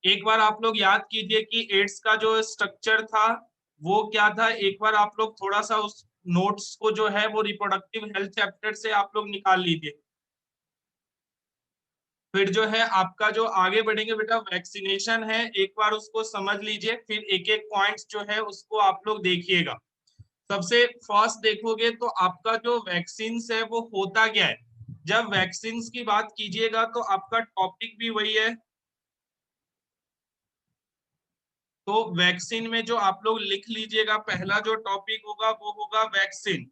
एक बार आप लोग याद कीजिए कि एड्स का जो स्ट्रक्चर था वो क्या था। एक बार आप लोग थोड़ा सा उस नोट्स को जो है वो रिप्रोडक्टिव हेल्थ चैप्टर से आप लोग निकाल लीजिए। फिर जो है आपका जो आगे बढ़ेंगे बेटा वैक्सीनेशन है, एक बार उसको समझ लीजिए, फिर एक एक पॉइंट्स जो है उसको आप लोग देखिएगा। सबसे फर्स्ट देखोगे तो आपका जो वैक्सीन है वो होता क्या है। जब वैक्सीन की बात कीजिएगा तो आपका टॉपिक भी वही है। तो वैक्सीन में जो आप लोग लिख लीजिएगा, पहला जो टॉपिक होगा वो होगा वैक्सीन।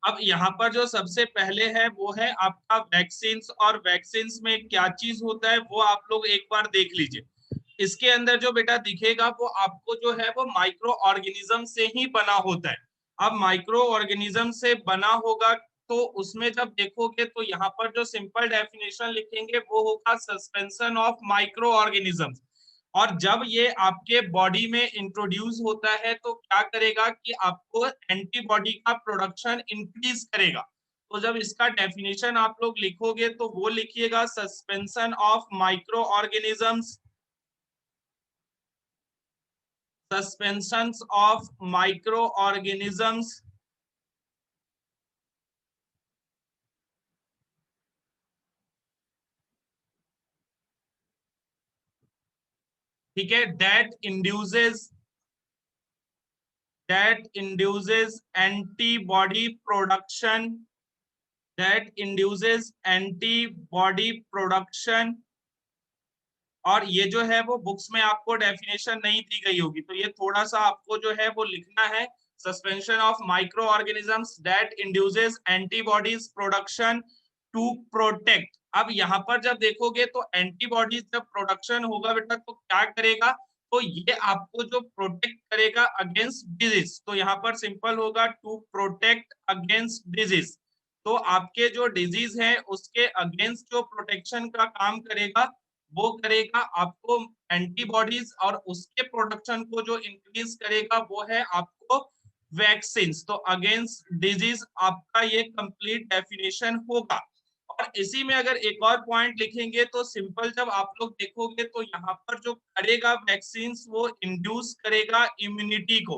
अब यहाँ पर जो सबसे पहले है वो है आपका वैक्सीन, और वैक्सीन में क्या चीज होता है वो आप लोग एक बार देख लीजिए। इसके अंदर जो बेटा दिखेगा वो आपको जो है वो माइक्रो ऑर्गेनिज्म से ही बना होता है। अब माइक्रो ऑर्गेनिज्म से बना होगा तो उसमें जब देखोगे तो यहाँ पर जो सिंपल डेफिनेशन लिखेंगे वो होगा सस्पेंशन ऑफ माइक्रो ऑर्गेनिज्म। और जब ये आपके बॉडी में इंट्रोड्यूस होता है तो क्या करेगा कि आपको एंटीबॉडी का प्रोडक्शन इंक्रीज करेगा। तो जब इसका डेफिनेशन आप लोग लिखोगे तो वो लिखिएगा suspension of micro organisms, suspension of micro organisms. ठीक है, that induces antibody production, that induces antibody production. और ये जो है वो बुक्स में आपको डेफिनेशन नहीं दी गई होगी तो ये थोड़ा सा आपको जो है वो लिखना है। Suspension of microorganisms that induces antibodies production to protect. अब यहाँ पर जब देखोगे तो एंटीबॉडीज जब प्रोडक्शन होगा बेटा तो क्या करेगा, तो ये आपको जो प्रोटेक्ट करेगा अगेंस्ट डिजीज। तो यहाँ पर सिंपल होगा टू प्रोटेक्ट अगेंस्ट डिजीज। तो आपके जो डिजीज है उसके अगेंस्ट जो प्रोटेक्शन का काम करेगा वो करेगा आपको एंटीबॉडीज, और उसके प्रोडक्शन को जो इंक्रीज करेगा वो है आपको वैक्सीन। तो अगेंस्ट डिजीज आपका ये कंप्लीट डेफिनेशन होगा। और इसी में अगर एक और पॉइंट लिखेंगे तो सिंपल जब आप लोग देखोगे तो यहाँ पर जो करेगा वैक्सीन वो इंड्यूस करेगा इम्यूनिटी को।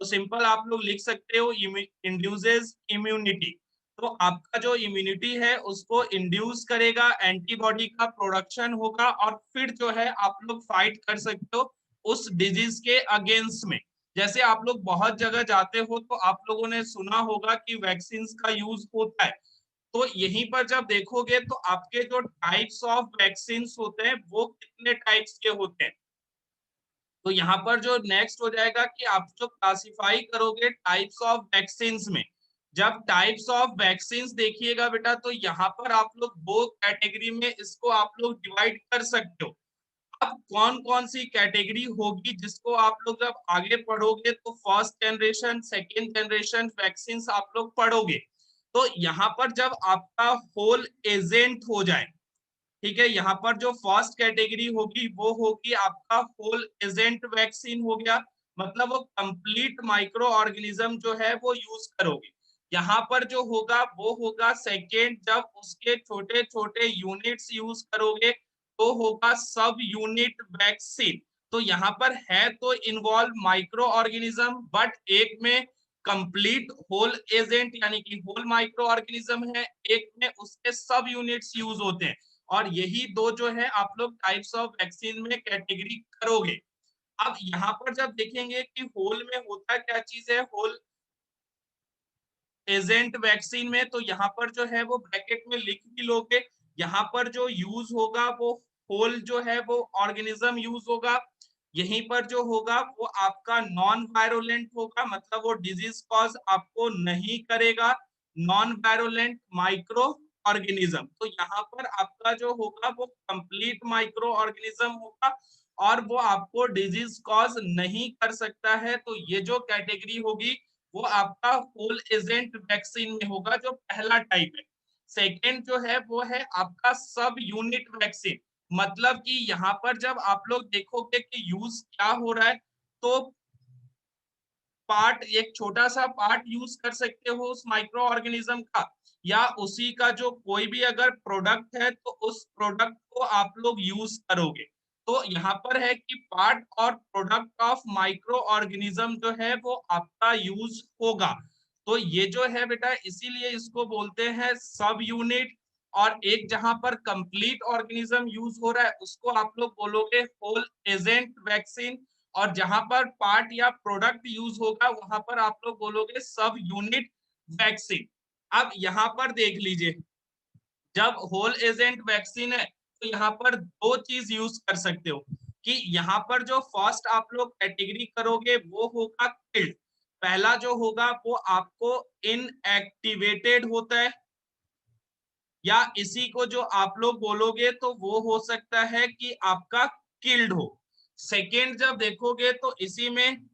तो सिंपल आप लोग लिख सकते हो इंड्यूसेस इम्यूनिटी। तो आपका जो इम्यूनिटी है उसको इंड्यूस करेगा, एंटीबॉडी का प्रोडक्शन होगा, और फिर जो है आप लोग फाइट कर सकते हो उस डिजीज के अगेंस्ट में। जैसे आप लोग बहुत जगह जाते हो तो आप लोगों ने सुना होगा कि वैक्सीन का यूज होता है। तो यहीं पर जब देखोगे तो आपके जो टाइप्स ऑफ वैक्सीन होते हैं वो कितने टाइप्स के होते हैं। तो यहाँ पर जो नेक्स्ट हो जाएगा कि आप जो क्लासिफाई करोगे टाइप्स ऑफ वैक्सीन में, जब टाइप्स ऑफ वैक्सीन देखिएगा बेटा तो यहाँ पर आप लोग दो कैटेगरी में इसको आप लोग डिवाइड कर सकते हो। अब कौन कौन सी कैटेगरी होगी जिसको आप लोग जब आगे पढ़ोगे तो first generation second generation vaccine आप लोग पढ़ोगे। तो यहाँ पर जब आपका होल एजेंट हो जाए, ठीक है, यहाँ पर जो फर्स्ट कैटेगरी होगी वो होगी आपका होल एजेंट वैक्सीन हो गया। मतलब वो कंप्लीट माइक्रो ऑर्गेनिज्म जो है वो यूज करोगे। यहाँ पर जो होगा वो होगा सेकेंड, जब उसके छोटे छोटे यूनिट्स यूज करोगे तो होगा सब यूनिट वैक्सीन। तो यहाँ पर है तो इन्वॉल्व माइक्रो ऑर्गेनिज्म, बट एक में कंप्लीट होल एजेंट यानी कि होल माइक्रो ऑर्गेनिज्म है, एक में उसके सब यूनिट्स यूज होते हैं। और यही दो जो है आप लोग टाइप्स ऑफ वैक्सीन में कैटेगरी करोगे। अब यहाँ पर जब देखेंगे कि होल में होता क्या चीज है, होल एजेंट वैक्सीन में, तो यहाँ पर जो है वो ब्रैकेट में लिख भी लोगे। यहाँ पर जो यूज होगा वो होल जो है वो ऑर्गेनिज्म यूज होगा। यहीं पर जो होगा वो आपका नॉन वायरोलेंट होगा, मतलब वो डिजीज कॉज आपको नहीं करेगा। नॉन वायरोलेंट माइक्रो ऑर्गेनिज्म, तो यहाँ पर आपका जो होगा वो कंप्लीट माइक्रो ऑर्गेनिज्म होगा और वो आपको डिजीज कॉज नहीं कर सकता है। तो ये जो कैटेगरी होगी वो आपका होल एजेंट वैक्सीन में होगा, जो पहला टाइप है। सेकेंड जो है वो है आपका सब यूनिट वैक्सीन। मतलब कि यहाँ पर जब आप लोग देखोगे कि यूज क्या हो रहा है, तो पार्ट एक छोटा सा पार्ट यूज कर सकते हो उस माइक्रो ऑर्गेनिज्म का, या उसी का जो कोई भी अगर प्रोडक्ट है तो उस प्रोडक्ट को आप लोग यूज करोगे। तो यहाँ पर है कि पार्ट और प्रोडक्ट ऑफ माइक्रो ऑर्गेनिज्म जो है वो आपका यूज होगा। तो ये जो है बेटा इसीलिए इसको बोलते हैं सब यूनिट। और एक जहां पर कंप्लीट ऑर्गेनिज्म यूज हो रहा है उसको आप लोग बोलोगे होल एजेंट वैक्सीन। और जहां पर पार्ट या प्रोडक्ट यूज होगा वहां पर आप लोग बोलोगे सब यूनिट वैक्सीन। अब यहाँ पर देख लीजिए, जब होल एजेंट वैक्सीन है तो यहाँ पर दो चीज यूज कर सकते हो कि यहाँ पर जो फर्स्ट आप लोग कैटेगरी करोगे वो होगा किल्ड। पहला जो होगा वो आपको इनएक्टिवेटेड होता है, या इसी को जो आप लोग बोलोगे तो वो हो सकता है कि आपका किल्ड हो। सेकेंड जब देखोगे तो इसी में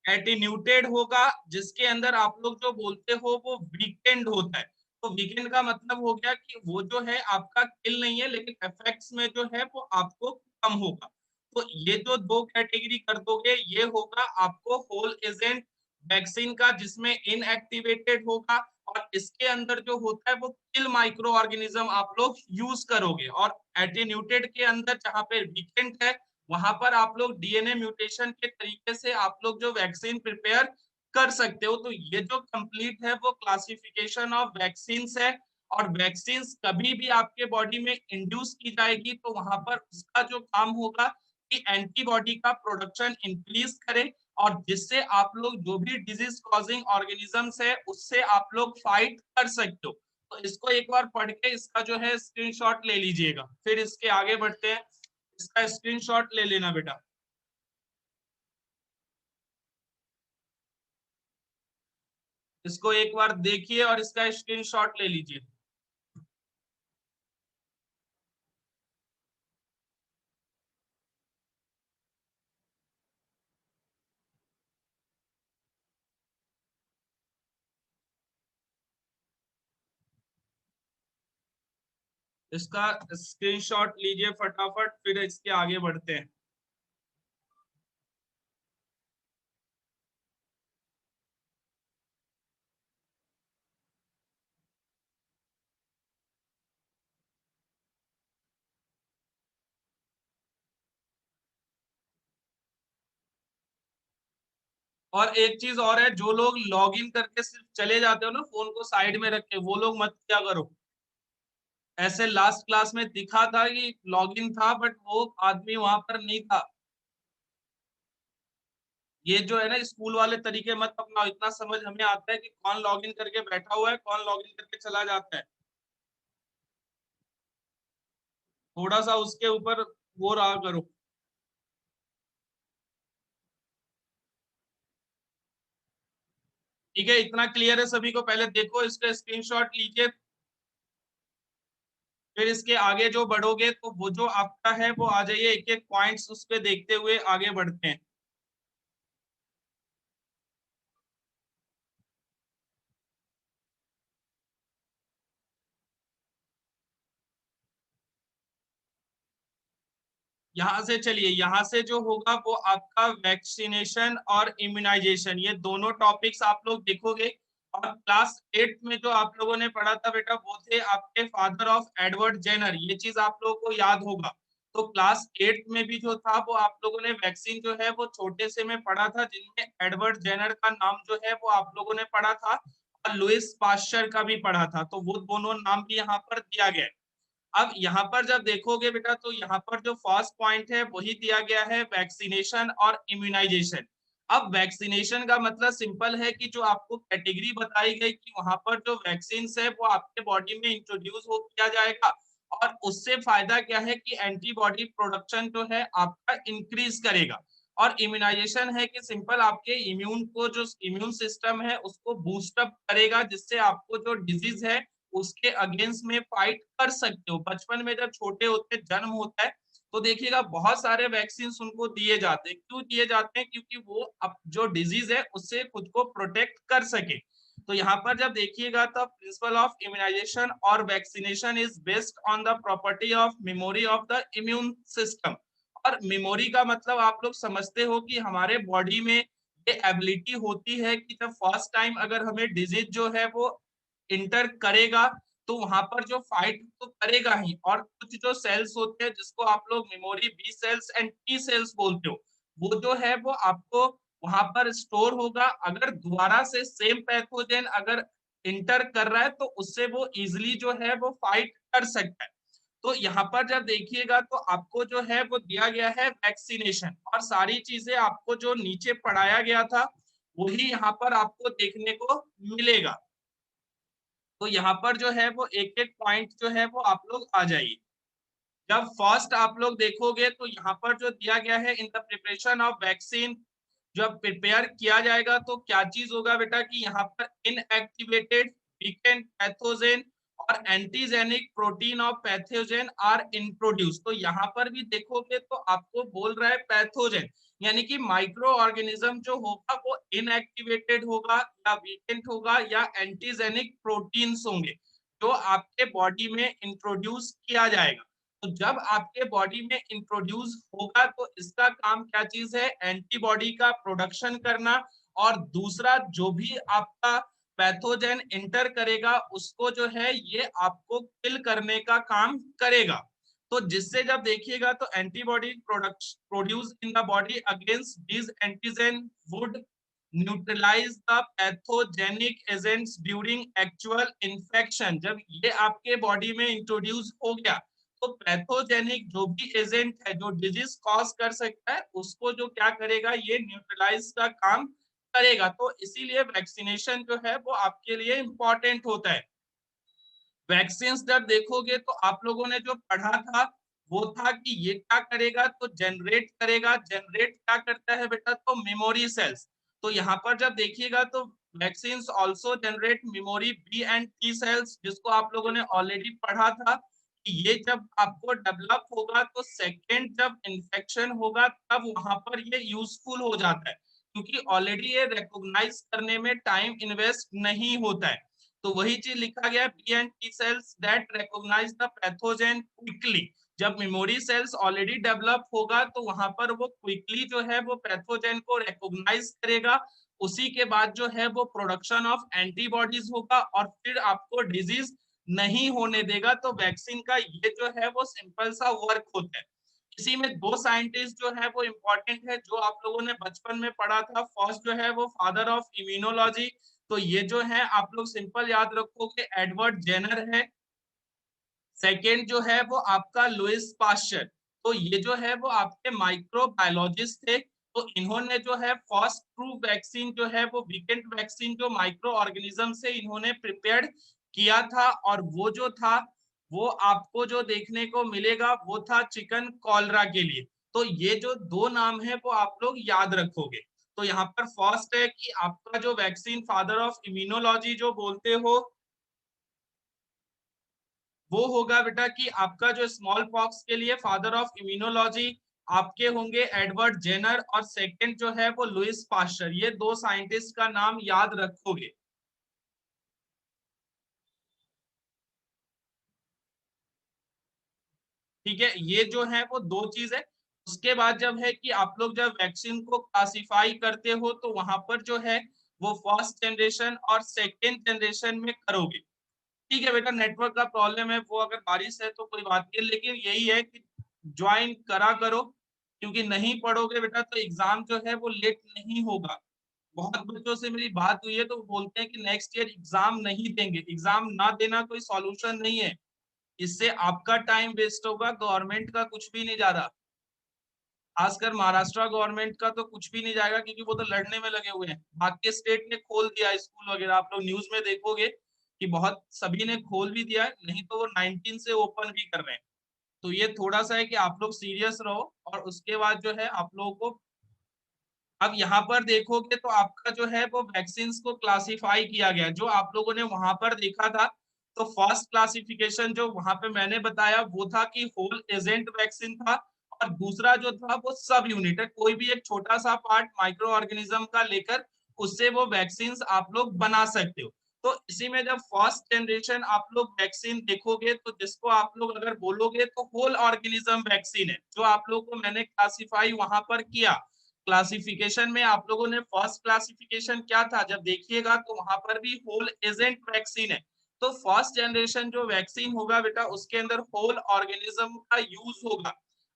एटीन्यूटेड होगा, जिसके अंदर आप लोग जो बोलते हो वो वीकेंड होता है। तो वीकेंड का मतलब हो गया कि वो जो है आपका किल नहीं है लेकिन इफेक्ट्स में जो है वो आपको कम होगा। तो ये जो दो कैटेगरी कर दोगे ये होगा आपको होल एजेंट वैक्सीन का, जिसमें इनएक्टिवेटेड होगा और इसके अंदर जो होता है वो किल माइक्रो ऑर्गेनिज्म आप लोग यूज करोगे। और एटीन्यूटेड के अंदर जहां पे वीकेंड है वहां पर आप लोग डीएनए म्यूटेशन के तरीके से आप लोग जो वैक्सीन प्रिपेयर कर सकते हो। तो ये जो कंप्लीट है वो क्लासिफिकेशन ऑफ वैक्सीन है। और वैक्सीन कभी भी आपके बॉडी में इंड्यूस की जाएगी तो वहां पर उसका जो काम होगा कि एंटीबॉडी का प्रोडक्शन इंक्रीज करे, और जिससे आप लोग जो भी डिजीज कॉजिंग ऑर्गेनिजम्स है उससे आप लोग फाइट कर सकते हो। तो इसको एक बार पढ़ के इसका जो है स्क्रीनशॉट ले लीजिएगा, फिर इसके आगे बढ़ते हैं। इसका स्क्रीनशॉट ले लेना बेटा। इसको एक बार देखिए और इसका स्क्रीनशॉट ले लीजिए। इसका स्क्रीनशॉट लीजिए फटाफट, फिर इसके आगे बढ़ते हैं। और एक चीज और है, जो लोग लॉग इन करके सिर्फ चले जाते हो ना फोन को साइड में रख के, वो लोग मत क्या करो। ऐसे लास्ट क्लास में दिखा था कि लॉग इन था बट वो आदमी वहां पर नहीं था। ये जो है ना स्कूल वाले तरीके मत अपनाओ। इतना समझ हमें आता है कि कौन लॉग इन करके बैठा हुआ है, कौन लॉग इन करके चला जाता है। थोड़ा सा उसके ऊपर वो रहा करो। ठीक है, इतना क्लियर है सभी को। पहले देखो इसका स्क्रीनशॉट लीजिए, फिर इसके आगे जो बढ़ोगे तो वो जो आपका है वो आ जाइए, एक एक पॉइंट्स उस पे देखते हुए आगे बढ़ते हैं। यहाँ से चलिए, यहाँ से जो होगा वो आपका वैक्सीनेशन और इम्यूनाइजेशन, ये दोनों टॉपिक्स आप लोग देखोगे। और क्लास 8 में जो आप लोगों ने पढ़ा था बेटा वो थे आपके फादर ऑफ एडवर्ड जेनर, ये चीज आप लोगों को याद होगा। तो क्लास 8 में भी जो था वो आप लोगों ने वैक्सीन जो है वो छोटे से में पढ़ा था, जिनमें एडवर्ड जेनर का नाम जो है वो आप लोगों ने पढ़ा था, और लुइस पास्चर का भी पढ़ा था। तो वो दोनों नाम भी यहाँ पर दिया गया है। अब यहाँ पर जब देखोगे बेटा तो यहाँ पर जो फर्स्ट पॉइंट है वही दिया गया है, वैक्सीनेशन और इम्यूनाइजेशन। अब वैक्सीनेशन का मतलब सिंपल है कि जो आपको कैटेगरी बताई गई कि वहां पर जो वैक्सीन है वो आपके बॉडी में इंट्रोड्यूस हो किया जाएगा, और उससे फायदा क्या है कि एंटीबॉडी प्रोडक्शन जो है आपका इंक्रीज करेगा। और इम्यूनाइजेशन है कि सिंपल आपके इम्यून को, जो इम्यून सिस्टम है उसको बूस्टअप करेगा, जिससे आपको जो डिजीज है उसके अगेंस्ट में फाइट कर सकते हो। बचपन में जब छोटे होते जन्म होता है तो देखिएगा बहुत सारे वैक्सीन उनको दिए जाते हैं। क्यों दिए जाते हैं? क्योंकि वो अब जो डिजीज है उससे खुद को प्रोटेक्ट कर सके। तो यहाँ पर जब देखिएगा तो प्रिंसिपल ऑफ इम्यूनाइजेशन और vaccination is based on the property of memory of the immune system. और मेमोरी का मतलब आप लोग समझते हो कि हमारे बॉडी में ये एबिलिटी होती है कि जब फर्स्ट टाइम अगर हमें डिजीज जो है वो इंटर करेगा तो वहां पर जो फाइट तो करेगा ही, और कुछ जो सेल्स होते हैं जिसको आप लोग memory B cells and T cells बोलते हो, वो जो है वो आपको वहां पर स्टोर होगा। अगर दोबारा से सेम पैथोजन अगर इंटर कर रहा है तो उससे वो इजिली जो है वो फाइट कर सकता है। तो यहाँ पर जब देखिएगा तो आपको जो है वो दिया गया है वैक्सीनेशन, और सारी चीजें आपको जो नीचे पढ़ाया गया था वही यहाँ पर आपको देखने को मिलेगा। तो यहाँ पर जो है वो एक एक पॉइंट जो है वो आप लोग आ जाइए। जब फर्स्ट आप लोग देखोगे तो यहाँ पर जो दिया गया है, in the preparation of vaccine, जब प्रिपेयर किया जाएगा तो क्या चीज होगा बेटा कि यहाँ पर इनएक्टिवेटेड वीकेंड पैथोजेन और antigenic protein of pathogen are introduce. तो यहाँ पर भी देखोगे तो आपको बोल रहा है पैथोजेन, यानी कि माइक्रो ऑर्गेनिज्म जो होगा वो इनएक्टिवेटेड होगा या वीकेंट होगा या एंटीजेनिक प्रोटीन्स होंगे जो आपके बॉडी में इंट्रोड्यूस किया जाएगा। तो जब आपके बॉडी में इंट्रोड्यूस होगा तो इसका काम क्या चीज है, एंटीबॉडी का प्रोडक्शन करना, और दूसरा जो भी आपका पैथोजन इंटर करेगा उसको जो है ये आपको किल करने का काम करेगा। तो जिससे जब देखिएगा तो antibody produce in the body against this antigen would neutralize the pathogenic agents during actual infection. जब ये आपके बॉडी में इंट्रोड्यूस हो गया तो पैथोजेनिक जो भी एजेंट है जो डिजीज कॉज कर सकता है उसको जो क्या करेगा, ये न्यूट्रलाइज का काम करेगा। तो इसीलिए वैक्सीनेशन जो है वो आपके लिए इंपॉर्टेंट होता है। वैक्सीन जब देखोगे तो आप लोगों ने जो पढ़ा था वो था कि ये क्या करेगा, तो जनरेट करेगा। जनरेट क्या करता है बेटा, तो मेमोरी सेल्स। तो यहाँ पर जब देखिएगा तो vaccine also generate memory B and T cells, जिसको आप लोगों ने ऑलरेडी पढ़ा था कि ये जब आपको डेवलप होगा तो सेकेंड जब इंफेक्शन होगा तब वहां पर ये यूजफुल हो जाता है, क्योंकि ऑलरेडी ये रिकॉग्नाइज करने में टाइम इन्वेस्ट नहीं होता है। तो वही चीज लिखा गया, B and T cells that recognize the pathogen quickly. जब मेमोरी सेल्स ऑलरेडी डेवलप होगा तो वहां पर वो क्विकली जो है वो पैथोजन को रिकॉग्नाइज करेगा। उसी के बाद जो है वो प्रोडक्शन ऑफ एंटीबॉडीज होगा और फिर आपको डिजीज नहीं होने देगा। तो वैक्सीन का ये जो है वो सिंपल सा वर्क होता है। इसी में दो साइंटिस्ट जो है वो इंपॉर्टेंट है जो आप लोगों ने बचपन में पढ़ा था। फर्स्ट जो है वो फादर ऑफ इम्यूनोलॉजी, तो ये जो है आप लोग सिंपल याद रखोगे एडवर्ड जेनर है। सेकेंड जो है वो आपका लुइस पास्चर, तो ये जो है वो आपके माइक्रोबायोलॉजिस्ट थे। तो इन्होंने जो है फर्स्ट ट्रू वैक्सीन जो है वो वीकेंट वैक्सीन जो माइक्रो ऑर्गेनिज्म से इन्होंने प्रिपेयर्ड किया था, और वो जो था वो आपको जो देखने को मिलेगा वो था चिकन कॉलरा के लिए। तो ये जो दो नाम है वो आप लोग याद रखोगे। तो यहाँ पर फर्स्ट है कि आपका जो वैक्सीन फादर ऑफ इम्यूनोलॉजी जो बोलते हो वो होगा बेटा कि आपका जो स्मॉल पॉक्स के लिए फादर ऑफ इम्यूनोलॉजी आपके होंगे एडवर्ड जेनर, और सेकंड जो है वो लुइस पास्चर। ये दो साइंटिस्ट का नाम याद रखोगे। ठीक है, ये जो है वो दो चीज है। उसके बाद जब है कि आप लोग जब वैक्सीन को क्लासिफाई करते हो तो वहां पर जो है वो फर्स्ट जनरेशन और सेकेंड जनरेशन में करोगे। ठीक है बेटा, नेटवर्क का प्रॉब्लम है वो, अगर बारिश है तो कोई बात नहीं, लेकिन यही है कि ज्वाइन करा करो, क्योंकि नहीं पढ़ोगे बेटा तो एग्जाम जो है वो लेट नहीं होगा। बहुत बच्चों से मेरी बात हुई है तो वो बोलते हैं कि नेक्स्ट ईयर एग्जाम नहीं देंगे। एग्जाम ना देना कोई सॉल्यूशन नहीं है, इससे आपका टाइम वेस्ट होगा, गवर्नमेंट का कुछ भी नहीं जा रहा। खासकर महाराष्ट्र गवर्नमेंट का तो कुछ भी नहीं जाएगा, क्योंकि वो तो लड़ने में लगे हुए हैं। बाकी स्टेट ने खोल दिया स्कूल वगैरह, आप लोग न्यूज में देखोगे कि बहुत सभी ने खोल भी दिया है, नहीं तो वो 19 से ओपन भी कर रहे हैं। तो ये थोड़ा सा है कि आप लोग सीरियस रहो, और उसके बाद जो है आप लोगों को अब यहाँ पर देखोगे तो आपका जो है वो वैक्सीन को क्लासिफाई किया गया, जो आप लोगों ने वहां पर देखा था। तो फर्स्ट क्लासिफिकेशन जो वहां पे मैंने बताया वो था कि होल एजेंट वैक्सीन था, और दूसरा जो था वो सब यूनिट है, कोई भी एक छोटा सा पार्ट माइक्रो ऑर्गेनिज्म का लेकर उससे वो वैक्सीन आप लोग बना सकते हो। तो इसी में जब फर्स्ट जनरेशन आप लोग वैक्सीन देखोगे तो जिसको आप लोग अगर बोलोगे तो होल ऑर्गेनिज्म वैक्सीन है, जो आप लोग को मैंने क्लासिफाई वहां पर किया। क्लासिफिकेशन में आप लोगों ने फर्स्ट क्लासिफिकेशन क्या था, जब देखिएगा तो वहां पर भी होल एजेंट वैक्सीन है। तो फर्स्ट जनरेशन जो वैक्सीन होगा बेटा उसके अंदर होल ऑर्गेनिज्म का यूज होगा,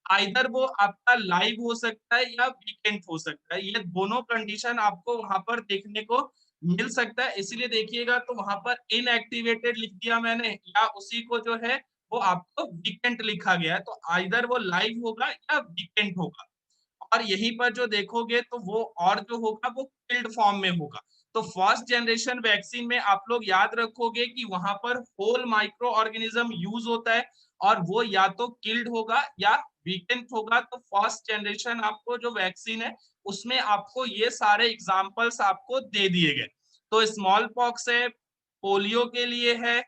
आइदर वो आपका लाइव हो सकता है या वीकेंट हो सकता है, ये दोनों कंडीशन आपको वहां पर देखने को मिल सकता है। इसीलिए देखिएगा तो वहां पर इनएक्टिवेटेड लिख दिया मैंने या उसी को जो है वो आपको वीकेंट लिखा गया है, तो आइदर वो लाइव होगा या वीकेंट होगा। और यहीं पर जो देखोगे तो वो और जो होगा वो किल्ड फॉर्म में होगा। तो फर्स्ट जनरेशन वैक्सीन में आप लोग याद रखोगे कि वहां पर होल माइक्रो ऑर्गेनिज्म यूज होता है और वो या तो किल्ड होगा या वीकेंट होगा। तो फर्स्ट जनरेशन आपको जो वैक्सीन है उसमें आपको ये सारे एग्जांपल्स आपको दे दिए गए। तो स्मॉल पॉक्स है, पोलियो के लिए है,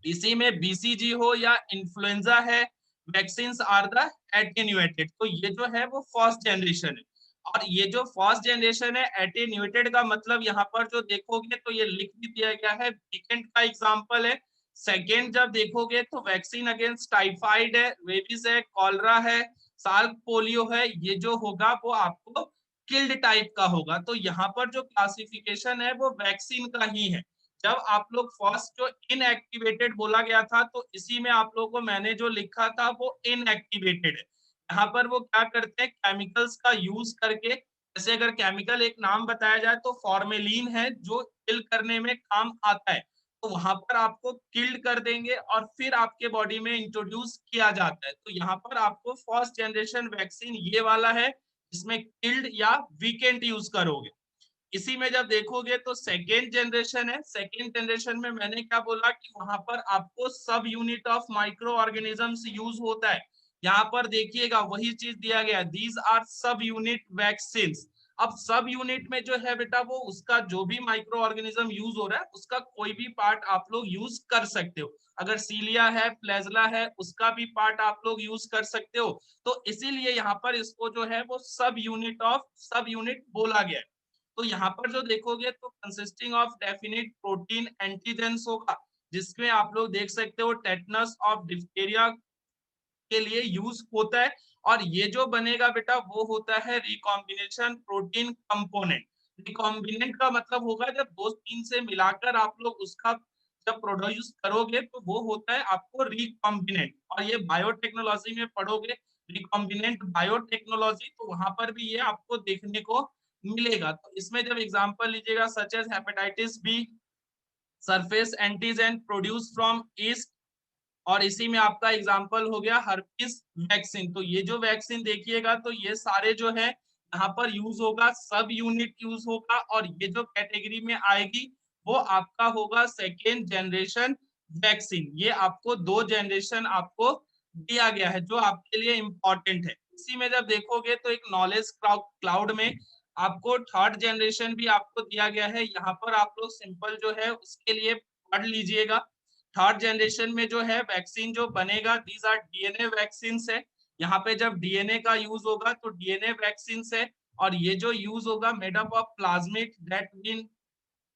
इसी में बीसीजी हो या इन्फ्लुएंजा है, वैक्सीन आर द एटेन्यूएटेड। तो ये जो है वो फर्स्ट जनरेशन है। और ये जो फर्स्ट जनरेशन है एटेन्यूएटेड का मतलब यहाँ पर जो देखोगे तो ये लिख भी दिया गया है, वीकेंट का एग्जांपल है। सेकेंड जब देखोगे तो वैक्सीन अगेंस्ट टाइफाइड है, रेबीज है, कॉलरा है, साल्क पोलियो है, ये जो होगा वो आपको किल्ड टाइप का होगा। तो यहाँ पर जो क्लासिफिकेशन है वो वैक्सीन का ही है। जब आप लोग फर्स्ट जो इनएक्टिवेटेड बोला गया था तो इसी में आप लोगों को मैंने जो लिखा था वो इनएक्टिवेटेड है। यहाँ पर वो क्या करते हैं, केमिकल्स का यूज करके, जैसे अगर केमिकल एक नाम बताया जाए तो फॉर्मेलिन है जो किल करने में काम आता है, तो वहां पर आपको किल्ड कर देंगे और फिर आपके बॉडी में इंट्रोड्यूस किया जाता है। तो यहाँ पर आपको फर्स्ट जनरेशन वैक्सीन ये वाला है जिसमें किल्ड या वीकेंट यूज करोगे। इसी में जब देखोगे तो सेकेंड जनरेशन है, सेकेंड जनरेशन में मैंने क्या बोला कि वहां पर आपको subunit of microorganisms use होता है। यहाँ पर देखिएगा वही चीज दिया गया, these are subunit vaccine. अब सब यूनिट में जो है बेटा वो उसका जो भी माइक्रो ऑर्गेनिज्म यूज हो रहा है उसका कोई भी पार्ट आप लोग यूज कर सकते हो। अगर सीलिया है, फ्लैजला है, उसका भी पार्ट आप लोग यूज कर सकते हो। तो इसीलिए यहाँ पर इसको जो है वो सब यूनिट बोला गया है। तो यहाँ पर जो देखोगे तो consisting of definite protein antigens होगा, जिसमें आप लोग देख सकते हो टेटनस ऑफ डिप्थीरिया के लिए यूज होता है। और ये जो बनेगा बेटा वो होता है रिकॉम्बिनेशन प्रोटीन कंपोनेंट। रिकॉम्बिनेंट का मतलब होगा जब दो तीन से मिलाकर आप लोग उसका जब प्रोड्यूस करोगे तो वो होता है आपको रिकॉम्बिनेंट। और ये बायोटेक्नोलॉजी में पढ़ोगे रिकॉम्बिनेंट बायोटेक्नोलॉजी, तो वहां पर भी ये आपको देखने को मिलेगा। तो इसमें जब एग्जांपल लीजिएगा such as hepatitis B, surface antigen produce from yeast, और इसी में आपका एग्जांपल हो गया हर्पीस वैक्सीन। तो ये जो वैक्सीन देखिएगा तो ये सारे जो है यहाँ पर यूज होगा, सब यूनिट यूज होगा, और ये जो कैटेगरी में आएगी वो आपका होगा सेकेंड जनरेशन वैक्सीन। ये आपको दो जनरेशन आपको दिया गया है जो आपके लिए इंपॉर्टेंट है। इसी में जब देखोगे तो एक नॉलेज क्लाउड में आपको थर्ड जनरेशन भी आपको दिया गया है। यहाँ पर आप लोग सिंपल जो है उसके लिए पढ़ लीजिएगा। थर्ड जनरेशन में जो है वैक्सीन जो बनेगा दीज आर डीएनए वैक्सीन है। यहाँ पे जब डीएनए का यूज होगा तो डीएनए वैक्सीन है। और ये जो यूज होगा made up of plasmid that been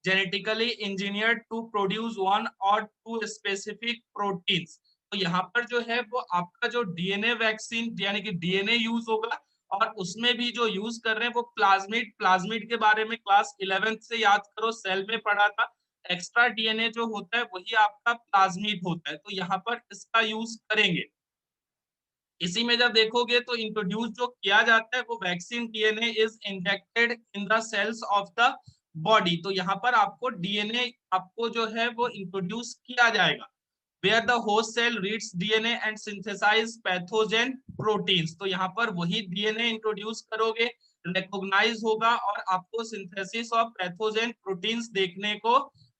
genetically engineered to produce one और टू स्पेसिफिक प्रोटीन्स। तो यहाँ पर जो है वो आपका जो डीएनए वैक्सीन यानी कि डीएनए यूज होगा, और उसमें भी जो यूज कर रहे हैं वो प्लाज्मिड। प्लाज्मिड के बारे में क्लास 11th से याद करो, सेल में पढ़ा था। एक्स्ट्रा डीएनए जो होता है वही आपका प्लाज्मिड होता है, तो यहाँ पर इसका यूज करेंगे। इसी में जब देखोगे तो इंट्रोड्यूस जो किया जाता है वो vaccine DNA is injected in the cells of the body. तो यहाँ पर आपको डीएनए आपको जो है वो इंट्रोड्यूस किया जाएगा, where the host cell reads DNA and synthesize pathogen proteins। तो यहाँ पर वही डीएनए इंट्रोड्यूस करोगे, रिकॉग्नाइज होगा और आपको सिंथेसिस ऑफ पैथोजेन प्रोटीन्स देखने को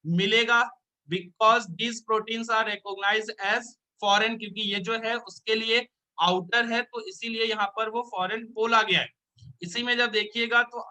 मिलेगा। Because these proteins are recognize as foreign, क्योंकि ये जो है उसके लिए आउटर है, तो इसीलिए यहाँ पर वो फॉरेन बोला गया है। इसी में जब देखिएगा तो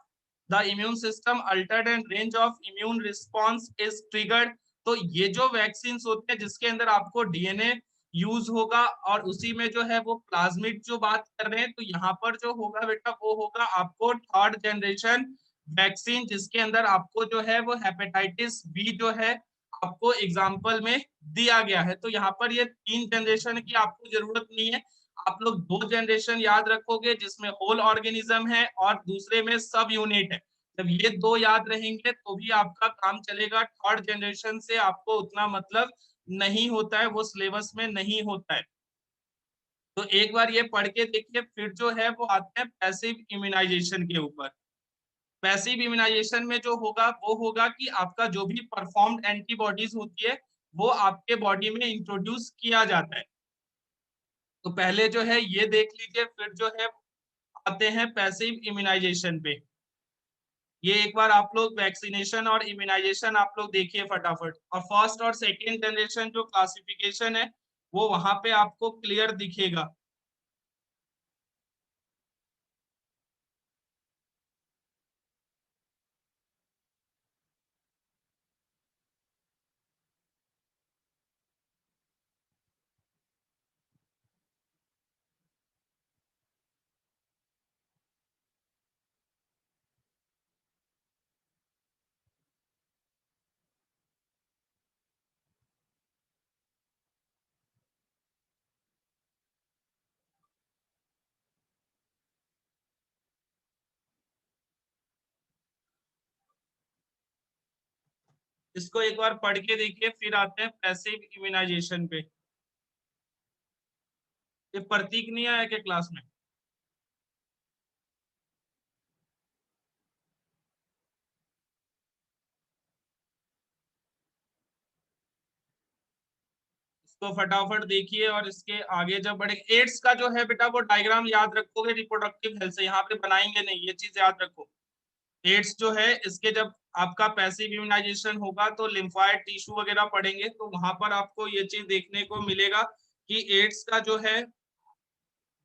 the immune system Altered and range of immune response is triggered. तो ये जो वैक्सीन होते हैं जिसके अंदर आपको डीएनए यूज होगा और उसी में जो है वो प्लाज्मिड जो बात कर रहे हैं, तो यहाँ पर जो होगा बेटा वो होगा आपको थर्ड जनरेशन वैक्सीन, जिसके अंदर आपको जो है वो हेपेटाइटिस बी जो है आपको एग्जाम्पल में दिया गया है। तो यहाँ पर ये तीन जनरेशन की आपको जरूरत नहीं है, आप लोग दो जनरेशन याद रखोगे जिसमें होल ऑर्गेनिज्म है और दूसरे में सब यूनिट है जब ये दो याद रहेंगे तो भी आपका काम चलेगा। थर्ड जनरेशन से आपको उतना मतलब नहीं होता है, वो सिलेबस में नहीं होता है। तो एक बार ये पढ़ के देखिए, फिर जो है वो आते हैं पैसिव इम्यूनाइजेशन के ऊपर। पैसिव इम्यूनाइजेशन में जो होगा वो होगा कि आपका जो भी परफॉर्म्ड एंटीबॉडीज होती है वो आपके बॉडी में इंट्रोड्यूस किया जाता है। तो पहले जो है ये देख लीजिए, फिर जो है आते हैं पैसिव इम्यूनाइजेशन पे। ये एक बार आप लोग वैक्सीनेशन और इम्यूनाइजेशन आप लोग देखिए फटाफट, और फर्स्ट और सेकेंड जनरेशन जो क्लासिफिकेशन है वो वहां पे आपको क्लियर दिखेगा। इसको एक बार पढ़ के देखिए, फिर आते हैं पैसिव इम्यूनाइजेशन पे। ये प्रतीक नहीं आया क्या क्लास में? इसको फटाफट देखिए, और इसके आगे जब बढ़े, एड्स का जो है बेटा वो डायग्राम याद रखोगे रिप्रोडक्टिव हेल्थ से, यहाँ पे बनाएंगे नहीं, ये चीज याद रखो। एड्स जो है इसके जब आपका पैसिव इम्यूनाइजेशन होगा तो लिम्फोइड टिश्यू वगैरह पढ़ेंगे, तो वहां पर आपको ये चीज देखने को मिलेगा कि एड्स का जो है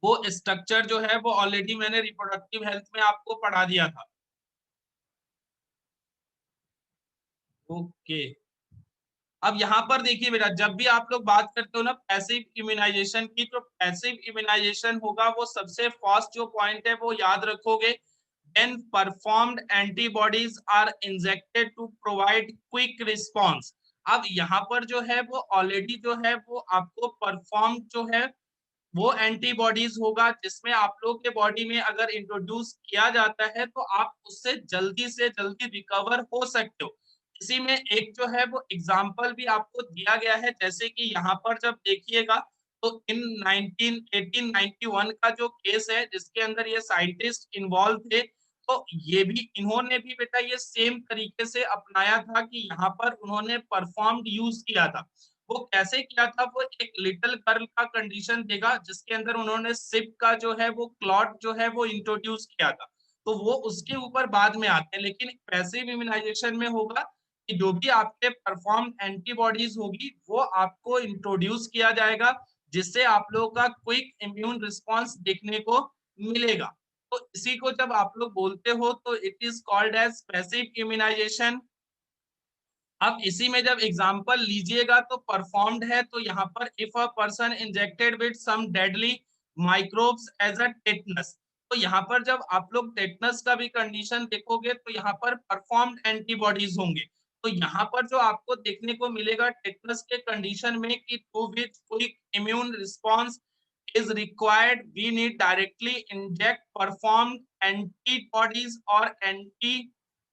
वो स्ट्रक्चर जो है वो ऑलरेडी मैंने रिप्रोडक्टिव हेल्थ में आपको पढ़ा दिया था। ओके, अब यहाँ पर देखिए बेटा, जब भी आप लोग बात करते हो ना पैसिव इम्यूनाइजेशन की, तो पैसिव इम्यूनाइजेशन होगा वो सबसे फर्स्ट जो पॉइंट है वो याद रखोगे, when performed antibodies are injected to provide quick response। अब यहाँ पर जो है वो ऑलरेडी जो है वो आपको परफॉर्म जो है वो एंटीबॉडीज होगा, जिसमें आप लोग के बॉडी में अगर इंट्रोड्यूस किया जाता है तो आप उससे जल्दी से जल्दी रिकवर हो सकते हो। इसी में एक जो है वो एग्जाम्पल भी आपको दिया गया है, जैसे कि यहाँ पर जब देखिएगा तो इन 1891 का जो केस है जिसके अंदर ये साइंटिस्ट इन्वॉल्व थे, तो ये भी इन्होंने भी बेटा ये सेम तरीके से अपनाया था कि यहाँ पर उन्होंने परफॉर्म्ड यूज किया था। वो कैसे किया था, वो एक लिटिल गर्ल का कंडीशन देगा जिसके अंदर उन्होंने सिप का जो है वो क्लॉट जो है वो इंट्रोड्यूस किया था, तो वो उसके ऊपर बाद में आते हैं। लेकिन पैसिव इम्यूनाइजेशन में होगा कि जो भी आपके परफॉर्म एंटीबॉडीज होगी वो आपको इंट्रोड्यूस किया जाएगा, जिससे आप लोगों का क्विक इम्यून रिस्पॉन्स देखने को मिलेगा। तो इसी को जब आप लोग बोलते हो तो it is called as passive immunization. अब इसी में जब एग्जांपल लीजिएगा तो परफॉर्म्ड है, तो यहाँ पर if a person injected with some deadly microbes as a tetanus, तो यहाँ पर जब आप लोग टेटनस का भी कंडीशन देखोगे तो यहाँ पर परफॉर्म्ड एंटीबॉडीज होंगे। तो यहाँ पर जो आपको देखने को मिलेगा टेटनस के कंडीशन में कि to which quick immune response is required, we need directly inject performed antibodies और एंटी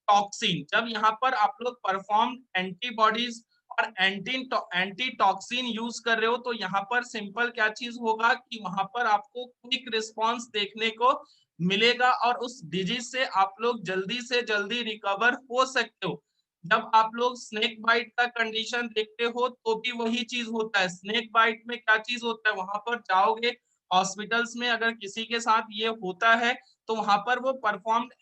टॉक्सिन। जब यहाँ पर आप लोग परफॉर्म एंटीबॉडीज और एंटी टॉक्सिन यूज कर रहे हो तो यहाँ पर सिंपल क्या चीज होगा कि वहां पर आपको क्विक रिस्पॉन्स देखने को मिलेगा और उस डिजीज से आप लोग जल्दी से जल्दी रिकवर हो सकते हो। जब आप लोग स्नेक बाइट का कंडीशन देखते हो तो भी वही चीज होता है। स्नेक बाइट में क्या चीज होता है, वहां पर जाओगे हॉस्पिटल्स में, अगर किसी के साथ ये होता है तो वहां पर वो परफॉर्म्ड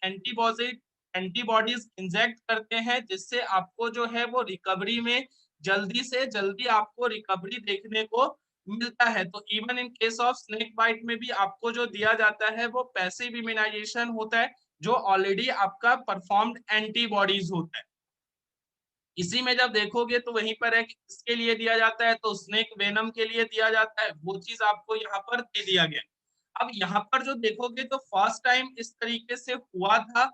एंटीबॉडीज इंजेक्ट करते हैं, जिससे आपको जो है वो रिकवरी में जल्दी से जल्दी आपको रिकवरी देखने को मिलता है। तो even in case of snake bite में भी आपको जो दिया जाता है वो पैसिव इम्यूनाइजेशन होता है, जो ऑलरेडी आपका परफॉर्म्ड एंटीबॉडीज होता है। इसी में जब देखोगे तो वहीं पर है कि किसके लिए दिया जाता है, तो स्नेक वेनम के लिए दिया जाता है, वो चीज आपको यहाँ पर दे दिया गया। अब यहाँ पर जो देखोगे तो फर्स्ट टाइम इस तरीके से हुआ था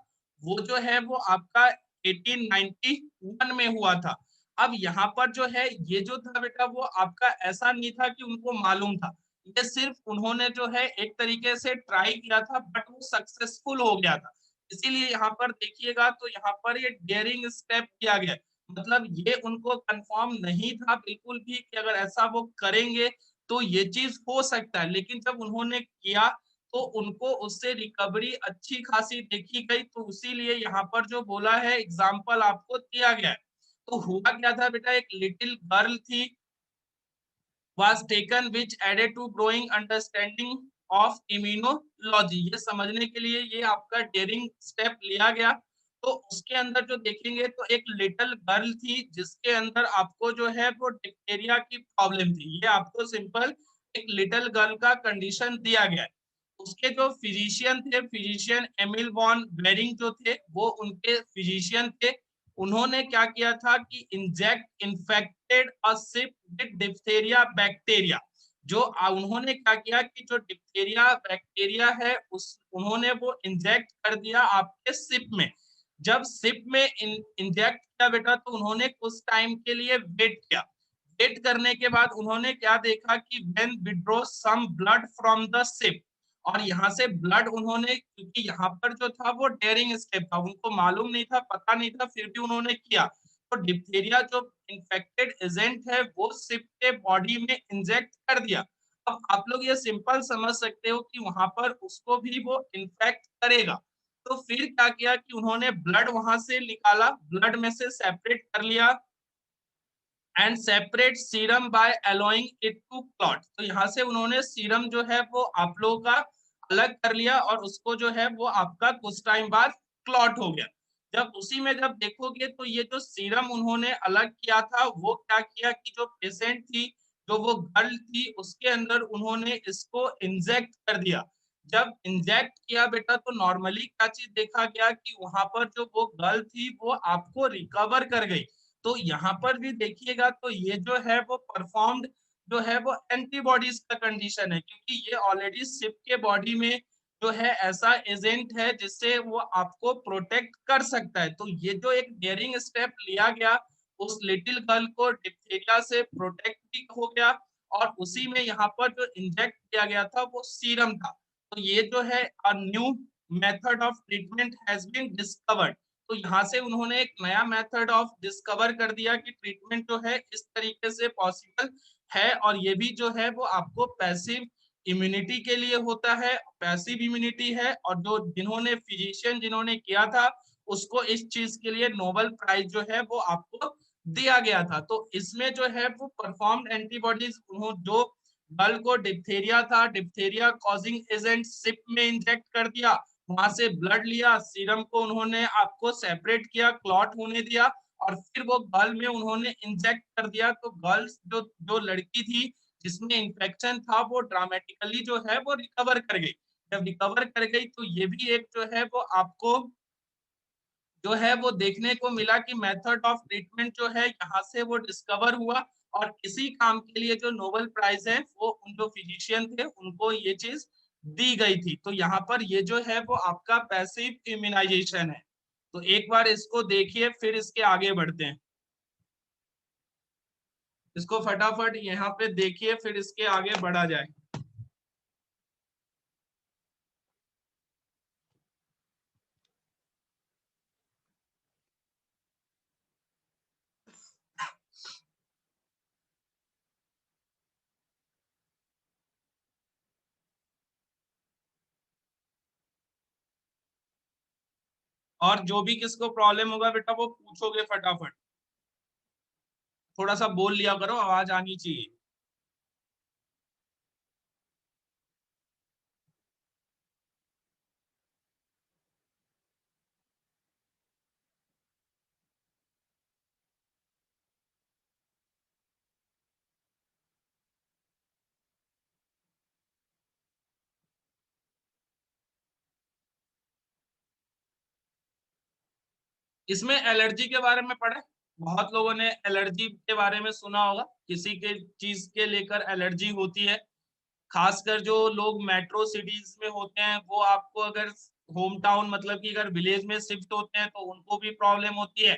वो जो है वो आपका 1891 में हुआ था। अब यहाँ पर जो है ये जो था बेटा वो आपका ऐसा नहीं था कि उनको मालूम था, ये सिर्फ उन्होंने जो है एक तरीके से ट्राई किया था, बट वो सक्सेसफुल हो गया था। इसीलिए यहाँ पर देखिएगा तो यहाँ पर ये डेयरिंग स्टेप किया गया, मतलब ये उनको कंफर्म नहीं था बिल्कुल भी कि अगर ऐसा वो करेंगे तो ये चीज हो सकता है, लेकिन जब उन्होंने किया तो उनको उससे रिकवरी अच्छी खासी देखी गई, तो इसीलिए यहाँ पर जो बोला है एग्जाम्पल आपको दिया गया है। तो हुआ क्या था बेटा, एक लिटिल गर्ल थी was taken which added to growing understanding of immunology। ये समझने के लिए ये आपका डेयरिंग स्टेप लिया गया। तो उसके अंदर जो देखेंगे तो एक लिटिल गर्ल थी जिसके अंदर आपको जो है वो डिप्थेरिया की प्रॉब्लम थी, ये आपको सिंपल एक लिटिल गर्ल का कंडीशन दिया गया है। उसके जो फिजिशियन थे, फिजिशियन एमिल वॉन बेरिंग जो थे वो उनके फिजिशियन थे। उन्होंने क्या किया था कि inject infected a ship with diphtheria bacteria. जो उन्होंने क्या किया कि जो डिप्थेरिया बैक्टीरिया है उस उन्होंने वो इंजेक्ट कर दिया आपके शिप में। जब शिप में इंजेक्ट किया बेटा तो उन्होंने कुछ टाइम के लिए वेट किया। वेट करने के बाद उन्होंने क्या देखा कि when withdraw some blood from the sheep, और यहाँ से ब्लड उन्होंने, क्योंकि यहाँ पर जो था वो डेयरिंग स्टेप था, उनको मालूम नहीं था, पता नहीं था, फिर भी उन्होंने किया। तो डिप्थीरिया जो इन्फेक्टेड एजेंट है वो शिप के बॉडी में इंजेक्ट कर दिया। अब आप लोग ये सिंपल समझ सकते हो कि वहां पर उसको भी वो इन्फेक्ट करेगा। तो फिर क्या किया कि उन्होंने ब्लड वहां से निकाला, ब्लड में से सेपरेट कर लिया and separate serum by allowing it to clot. तो यहाँ से उन्होंने सीरम जो है वो आप लोगों का अलग कर लिया और उसको जो है वो आपका कुछ टाइम बाद क्लॉट हो गया। जब उसी में जब देखोगे तो ये जो सीरम उन्होंने अलग किया था वो क्या किया कि जो पेशेंट थी, जो वो गर्ल थी, उसके अंदर उन्होंने इसको इंजेक्ट कर दिया। जब इंजेक्ट किया बेटा तो नॉर्मली क्या चीज देखा गया कि वहां पर जो वो गर्ल थी वो आपको रिकवर कर गई। तो यहाँ पर भी देखिएगा तो ये जो है वो परफॉर्म्ड जो है वो एंटीबॉडीज का कंडीशन है, क्योंकि ये ऑलरेडी शिप के बॉडी में जो है ऐसा एजेंट है जिससे वो आपको प्रोटेक्ट कर सकता है। तो ये जो एक डेयरिंग स्टेप लिया गया, उस लिटिल गर्ल को डिप्थीरिया से प्रोटेक्ट भी हो गया, और उसी में यहाँ पर जो इंजेक्ट किया गया था वो सीरम था। तो ये जो है a new method of treatment has been discovered. तो यहाँ से उन्होंने एक नया मेथड ऑफ डिस्कवर कर दिया कि ट्रीटमेंट जो है इस तरीके से पॉसिबल है, और ये भी जो है वो आपको पैसिव इम्यूनिटी के लिए होता है, पैसिव इम्यूनिटी है। और जो जिन्होंने फिजिशियन जिन्होंने किया था उसको इस चीज के लिए नोबेल प्राइज जो है वो आपको दिया गया था। तो इसमें जो है वो परफॉर्म्ड एंटीबॉडीज जो गर्ल को डिप्थेरिया था, डिप्थेरिया कॉजिंग एजेंट सिप में इंजेक्ट कर दिया, वहां से ब्लड लिया, सीरम को उन्होंने आपको सेपरेट किया, क्लॉट होने दिया, और फिर वो गर्ल में उन्होंने इंजेक्ट कर दिया। तो गर्ल्स जो जो लड़की थी जिसमें इन्फेक्शन था वो ड्रामेटिकली जो है वो रिकवर कर गई। जब रिकवर कर गई तो ये भी एक जो है वो आपको जो है वो देखने को मिला कि मेथड ऑफ ट्रीटमेंट जो है यहाँ से वो डिस्कवर हुआ, और इसी काम के लिए जो नोबेल प्राइज है वो उन जो फिजिशियन थे उनको ये चीज दी गई थी। तो यहाँ पर ये जो है वो आपका पैसिव इम्यूनाइजेशन है। तो एक बार इसको देखिए फिर इसके आगे बढ़ते हैं। इसको फटाफट यहाँ पे देखिए फिर इसके आगे बढ़ा जाए। और जो भी किसको प्रॉब्लम होगा बेटा वो पूछोगे फटाफट, थोड़ा सा बोल लिया करो, आवाज आनी चाहिए। इसमें एलर्जी के बारे में पढ़े, बहुत लोगों ने एलर्जी के बारे में सुना होगा, किसी के चीज के लेकर एलर्जी होती है। खासकर जो लोग मेट्रो सिटीज में होते हैं वो आपको अगर होम टाउन मतलब कि अगर विलेज में शिफ्ट होते हैं तो उनको भी प्रॉब्लम होती है।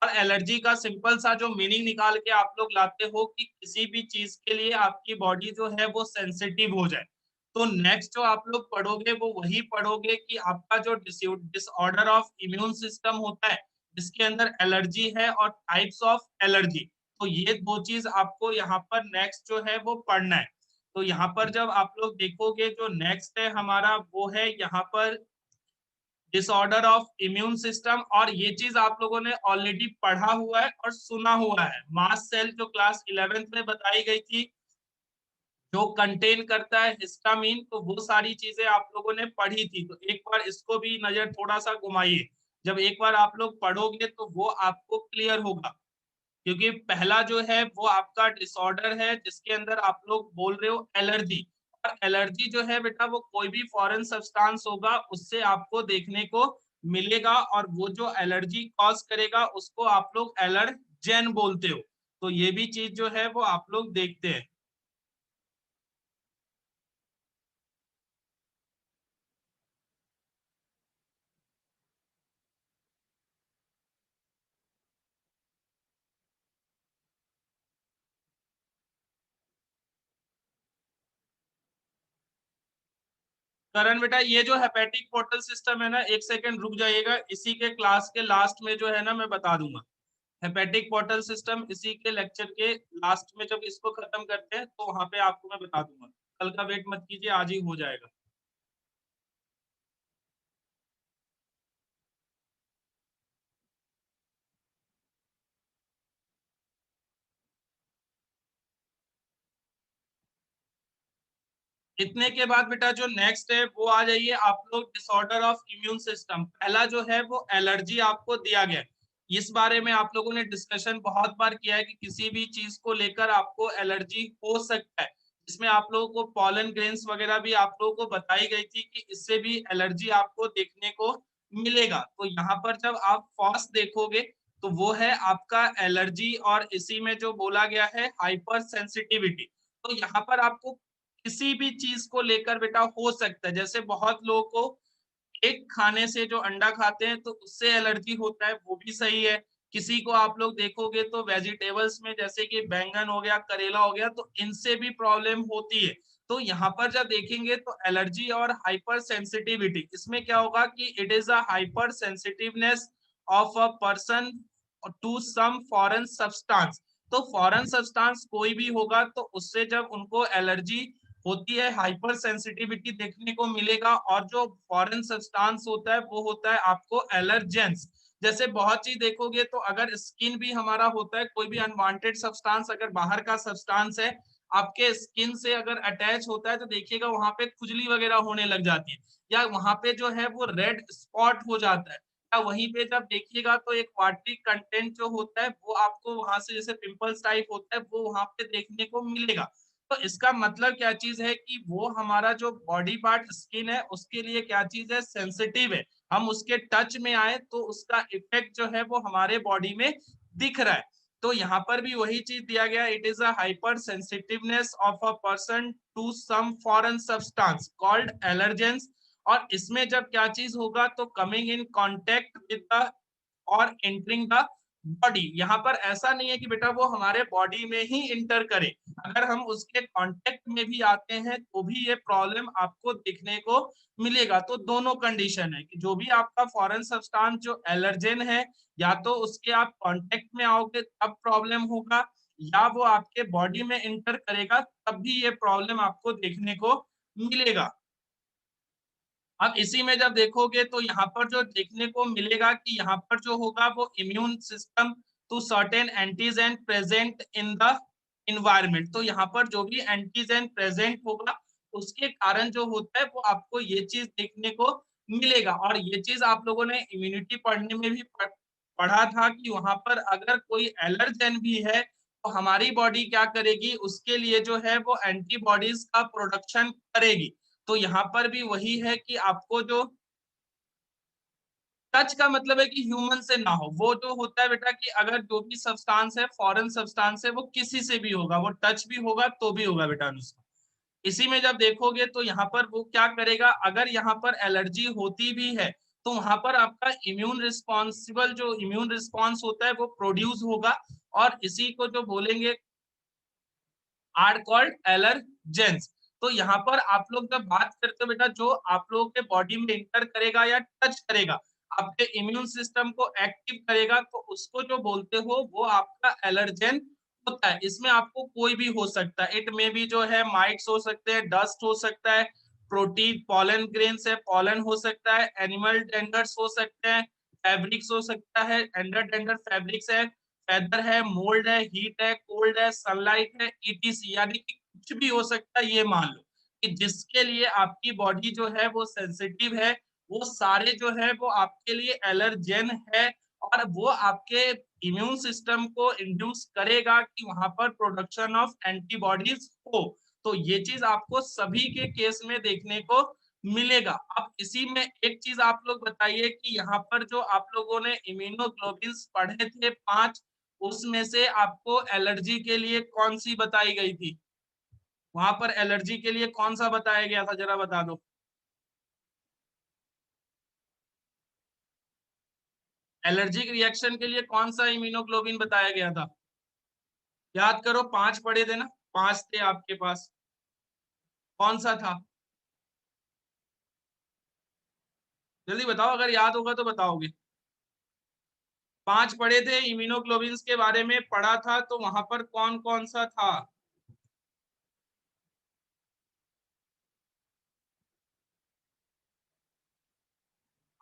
और एलर्जी का सिंपल सा जो मीनिंग निकाल के आप लोग लाते हो कि किसी भी चीज के लिए आपकी बॉडी जो है वो सेंसिटिव हो जाए। तो नेक्स्ट जो आप लोग पढ़ोगे वो वही पढ़ोगे कि आपका जो डिसऑर्डर ऑफ इम्यून सिस्टम होता है, जिसके अंदर एलर्जी है, और टाइप्स ऑफ एलर्जी। तो ये दो चीज आपको यहाँ पर नेक्स्ट जो है वो पढ़ना है। तो यहाँ पर जब आप लोग देखोगे, जो नेक्स्ट है हमारा वो है यहाँ पर डिसऑर्डर ऑफ इम्यून सिस्टम। और ये चीज आप लोगों ने ऑलरेडी पढ़ा हुआ है और सुना हुआ है। मास्ट सेल जो क्लास 11th में बताई गई थी, जो कंटेन करता है हिस्टामिन, तो वो सारी चीजें आप लोगों ने पढ़ी थी। तो एक बार इसको भी नजर थोड़ा सा घुमाइए। जब एक बार आप लोग पढ़ोगे तो वो आपको क्लियर होगा, क्योंकि पहला जो है वो आपका डिसऑर्डर है, जिसके अंदर आप लोग बोल रहे हो एलर्जी। और एलर्जी जो है बेटा, वो कोई भी फॉरेन सब्सटेंस होगा उससे आपको देखने को मिलेगा, और वो जो एलर्जी कॉज करेगा उसको आप लोग एलर्जेन बोलते हो। तो ये भी चीज जो है वो आप लोग देखते हैं। करण बेटा, ये जो हेपेटिक पोर्टल सिस्टम है ना, एक सेकंड रुक जाइएगा, इसी के क्लास के लास्ट में जो है ना मैं बता दूंगा। हेपेटिक पोर्टल सिस्टम इसी के लेक्चर के लास्ट में जब इसको खत्म करते हैं तो वहां पे आपको मैं बता दूंगा। कल का वेट मत कीजिए, आज ही हो जाएगा। इतने के बाद बेटा जो नेक्स्ट है वो आ जाइए आप लोग, डिसऑर्डर ऑफ इम्यून सिस्टम। पहला जो है वो एलर्जी आपको दिया गया है। इस बारे में आप लोगों ने डिस्कशन बहुत बार किया है कि किसी भी चीज को लेकर आपको एलर्जी हो सकता है। इसमें आप लोगों को पॉलन ग्रेन्स वगैरह भी आप लोगों को बताई गई थी कि इससे भी एलर्जी आपको देखने को मिलेगा। तो यहाँ पर जब आप फर्स्ट देखोगे तो वो है आपका एलर्जी, और इसी में जो बोला गया है हाइपर सेंसिटिविटी। तो यहाँ पर आपको किसी भी चीज को लेकर बेटा हो सकता है। जैसे बहुत लोगों को एक खाने से, जो अंडा खाते हैं तो उससे एलर्जी होता है, वो भी सही है। किसी को आप लोग देखोगे तो वेजिटेबल्स में, जैसे कि बैंगन हो गया, करेला हो गया, तो इनसे भी प्रॉब्लम होती है। तो यहाँ पर जब देखेंगे तो एलर्जी और हाइपर सेंसिटिविटी, इसमें क्या होगा कि it is a hyper sensitiveness of a person to some foreign substance. तो फॉरेन सब्सटेंस कोई भी होगा तो उससे जब उनको एलर्जी होती है, हाइपर सेंसिटिविटी देखने को मिलेगा। और जो फॉरेन सब्सटेंस होता है वो होता है आपको एलर्जेंस। जैसे बहुत चीज देखोगे तो अगर स्किन भी हमारा होता है, कोई भी अनवांटेड सब्सटेंस अगर बाहर का सब्सटेंस है आपके स्किन से अगर अटैच होता है तो देखिएगा वहां पे खुजली वगैरह होने लग जाती है, या वहां पे जो है वो रेड स्पॉट हो जाता है, या वहीं पे जब देखिएगा तो एक वाटरी कंटेंट जो होता है वो आपको वहां से, जैसे पिंपल्स टाइप होता है, वो वहां पे देखने को मिलेगा। तो इसका मतलब क्या चीज है कि वो हमारा जो बॉडी पार्ट स्किन है उसके लिए क्या चीज है, सेंसिटिव है। हम उसके टच में आए तो उसका इफेक्ट जो है वो हमारे बॉडी में दिख रहा है। तो यहाँ पर भी वही चीज दिया गया, it is a hyper sensitiveness of a person to some foreign substance called allergens. और इसमें जब क्या चीज होगा, तो coming in contact with the और एंटरिंग द बॉडी। यहाँ पर ऐसा नहीं है कि बेटा वो हमारे बॉडी में ही इंटर करे, अगर हम उसके कांटेक्ट में भी आते हैं तो भी ये प्रॉब्लम आपको देखने को मिलेगा। तो दोनों कंडीशन है कि जो भी आपका फॉरेन सब्सटेंस जो एलर्जेन है, या तो उसके आप कांटेक्ट में आओगे तब प्रॉब्लम होगा, या वो आपके बॉडी में इंटर करेगा तब भी ये प्रॉब्लम आपको देखने को मिलेगा। अब इसी में जब देखोगे तो यहाँ पर जो देखने को मिलेगा कि यहाँ पर जो होगा वो immune system to certain antigen present in the environment. तो यहाँ पर जो भी एंटीजन प्रेजेंट होगा उसके कारण जो होता है वो आपको ये चीज देखने को मिलेगा। और ये चीज आप लोगों ने इम्यूनिटी पढ़ने में भी पढ़ा था कि वहां पर अगर कोई एलर्जन भी है तो हमारी बॉडी क्या करेगी, उसके लिए जो है वो एंटीबॉडीज का प्रोडक्शन करेगी। तो यहाँ पर भी वही है कि आपको जो टच का मतलब है कि ह्यूमन से ना हो। वो जो होता है बेटा कि अगर जो भी सब्सटेंस है, फॉरेन सब्सटेंस है, वो किसी से भी होगा, वो टच भी होगा तो भी होगा बेटा उसका। इसी में जब देखोगे तो यहाँ पर वो क्या करेगा, अगर यहाँ पर एलर्जी होती भी है तो वहां पर आपका इम्यून रिस्पॉन्सिबल जो इम्यून रिस्पॉन्स होता है वो प्रोड्यूस होगा, और इसी को जो बोलेंगे आर कॉल्ड एलर्जेंस। तो यहाँ पर आप लोग जब बात करते हो बेटा, जो आप लोगों के बॉडी में इंटर करेगा या टच करेगा, आपके इम्यून सिस्टम को एक्टिव करेगा, तो उसको जो बोलते हो वो आपका एलर्जेन होता है। इसमें आपको कोई भी हो सकता है, इट में भी जो है माइट्स हो सकते हैं, डस्ट हो सकता है, प्रोटीन पॉलन ग्रेन्स है, पॉलन हो सकता है, एनिमल डेंडर्स हो सकते हैं, फैब्रिक्स हो सकता है, एंडर डेंडर फैब्रिक्स है, फेदर है, मोल्ड है, हीट है, कोल्ड है, सनलाइट है, ईटीसी, यानी कि कुछ भी हो सकता है। ये मान लो कि जिसके लिए आपकी बॉडी जो है वो सेंसिटिव है, वो सारे जो है वो आपके लिए एलर्जेन है, और वो आपके इम्यून सिस्टम को इंड्यूस करेगा कि वहां पर प्रोडक्शन ऑफ एंटीबॉडीज हो। तो ये चीज आपको सभी के केस में देखने को मिलेगा। अब इसी में एक चीज आप लोग बताइए कि यहाँ पर जो आप लोगों ने इम्यूनोग्लोबिन पढ़े थे 5, उसमें से आपको एलर्जी के लिए कौन सी बताई गई थी? वहां पर एलर्जी के लिए कौन सा बताया गया था, जरा बता दो। एलर्जिक रिएक्शन के लिए कौन सा इम्यूनोग्लोबिन बताया गया था? याद करो, 5 पढ़े थे ना, 5 थे आपके पास, कौन सा था? जल्दी बताओ, अगर याद होगा तो बताओगे। 5 पढ़े थे इम्यूनोग्लोबिन के बारे में पढ़ा था, तो वहां पर कौन कौन सा था?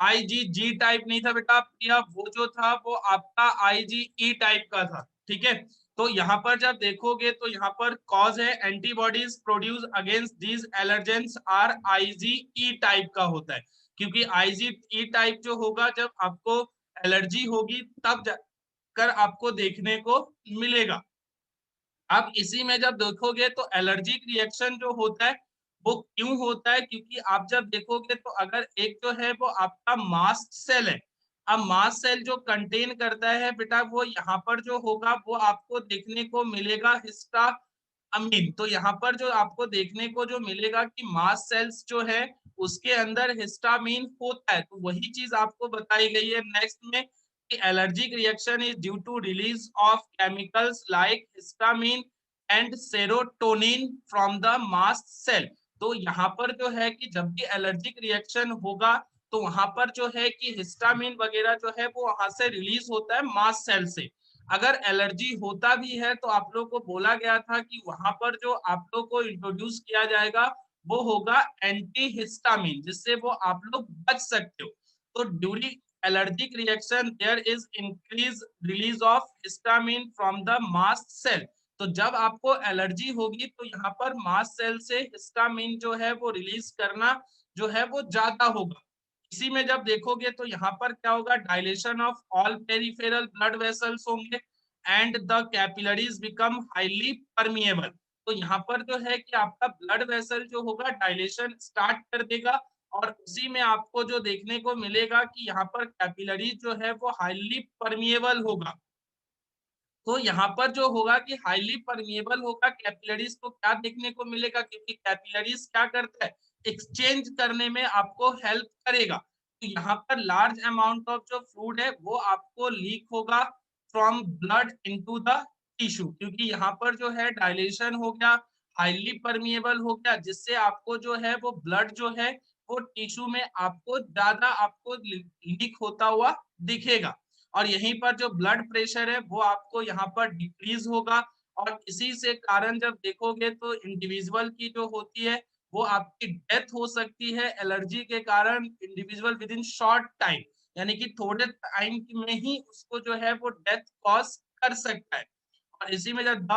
IgG टाइप नहीं था बेटा प्रिया, वो जो था वो आपका IgE टाइप का था। ठीक है, तो यहाँ पर जब देखोगे तो यहाँ पर कॉज है antibodies produce against these allergens are IgE type का होता है, क्योंकि IgE टाइप जो होगा जब आपको एलर्जी होगी तब जाकर आपको देखने को मिलेगा। अब इसी में जब देखोगे तो एलर्जिक रिएक्शन जो होता है वो क्यों होता है, क्योंकि आप जब देखोगे तो अगर एक जो है वो आपका मास्ट सेल है, अब मास्ट सेल जो कंटेन करता है बेटा, वो यहाँ पर जो होगा वो आपको देखने को मिलेगा हिस्टा अमीन। तो यहाँ पर जो आपको देखने को जो मिलेगा कि मास्ट सेल्स जो है उसके अंदर हिस्टामीन होता है, तो वही चीज आपको बताई गई है नेक्स्ट में कि allergic reaction is due to release of chemicals like histamine and serotonin from the mast cell. तो यहाँ पर जो है कि जब भी एलर्जिक रिएक्शन होगा तो वहां पर जो है कि हिस्टामिन वगैरह जो है वो वहां से रिलीज होता है मास्ट सेल से। अगर एलर्जी होता भी है तो आप लोग को बोला गया था कि वहां पर जो आप लोग को इंट्रोड्यूस किया जाएगा वो होगा एंटी हिस्टामिन, जिससे वो आप लोग बच सकते हो। तो during allergic reaction there is increase release of histamine from the mast cell. तो जब आपको एलर्जी होगी तो यहाँ पर मास्ट सेल से हिस्टामिन जो है वो रिलीज करना जो है वो ज्यादा होगा। इसी में जब देखोगे तो यहाँ पर क्या होगा, dilation of all peripheral blood vessels होंगे and the capillaries become highly permeable. तो यहाँ पर जो है कि आपका ब्लड वेसल जो होगा डायलेशन स्टार्ट कर देगा, और उसी में आपको जो देखने को मिलेगा कि यहाँ पर कैपिलरीज जो है वो हाईली परमिएबल होगा। तो यहाँ पर जो होगा कि हाईली परमिएबल होगा, कैपिलरीज को क्या देखने को मिलेगा, क्योंकि कैपिलरीज क्या करता है, एक्सचेंज करने में आपको हेल्प करेगा। तो यहाँ पर लार्ज अमाउंट ऑफ जो फ्लूइड है वो आपको लीक होगा from blood into the tissue, क्योंकि यहाँ पर जो है डायलेशन हो गया, हाईली परमिएबल हो गया, जिससे आपको जो है वो ब्लड जो है वो टिश्यू में आपको ज्यादा आपको लीक होता हुआ दिखेगा। और यहीं पर जो ब्लड प्रेशर है वो आपको यहाँ पर डिक्रीज होगा, और इसी से कारण जब देखोगे तो इंडिविजुअल की जो होती है वो आपकी डेथ हो सकती है एलर्जी के कारण, individual with in short time, यानी कि थोड़े टाइम में ही उसको जो है वो डेथ कॉज कर सकता है। और इसी में जब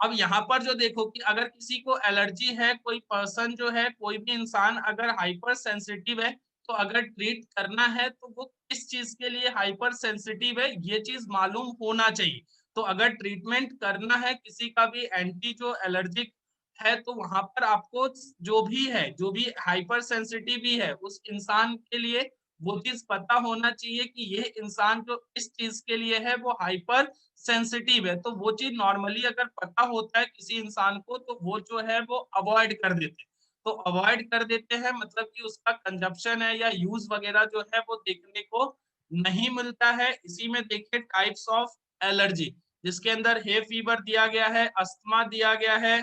अब यहाँ पर जो देखो कि अगर किसी को एलर्जी है, कोई पर्सन जो है, कोई भी इंसान अगर हाइपर सेंसिटिव है, तो अगर ट्रीट करना है तो वो किस चीज के लिए हाइपर सेंसिटिव है ये चीज मालूम होना चाहिए। तो अगर ट्रीटमेंट करना है किसी का भी एंटी जो एलर्जिक है, तो वहां पर आपको जो भी है, जो भी हाइपर सेंसिटिव ही है, उस इंसान के लिए वो चीज पता होना चाहिए कि ये इंसान जो इस चीज के लिए है वो हाइपर सेंसिटिव है। तो वो चीज नॉर्मली अगर पता होता है किसी इंसान को तो वो जो है वो अवॉइड कर देते हैं। तो अवॉइड कर देते हैं मतलब कि उसका कंजप्शन है या यूज वगैरह जो है वो देखने को नहीं मिलता है। इसी में देखिए टाइप्स ऑफ एलर्जी, जिसके अंदर हे फीवर दिया गया है, अस्थमा दिया गया है।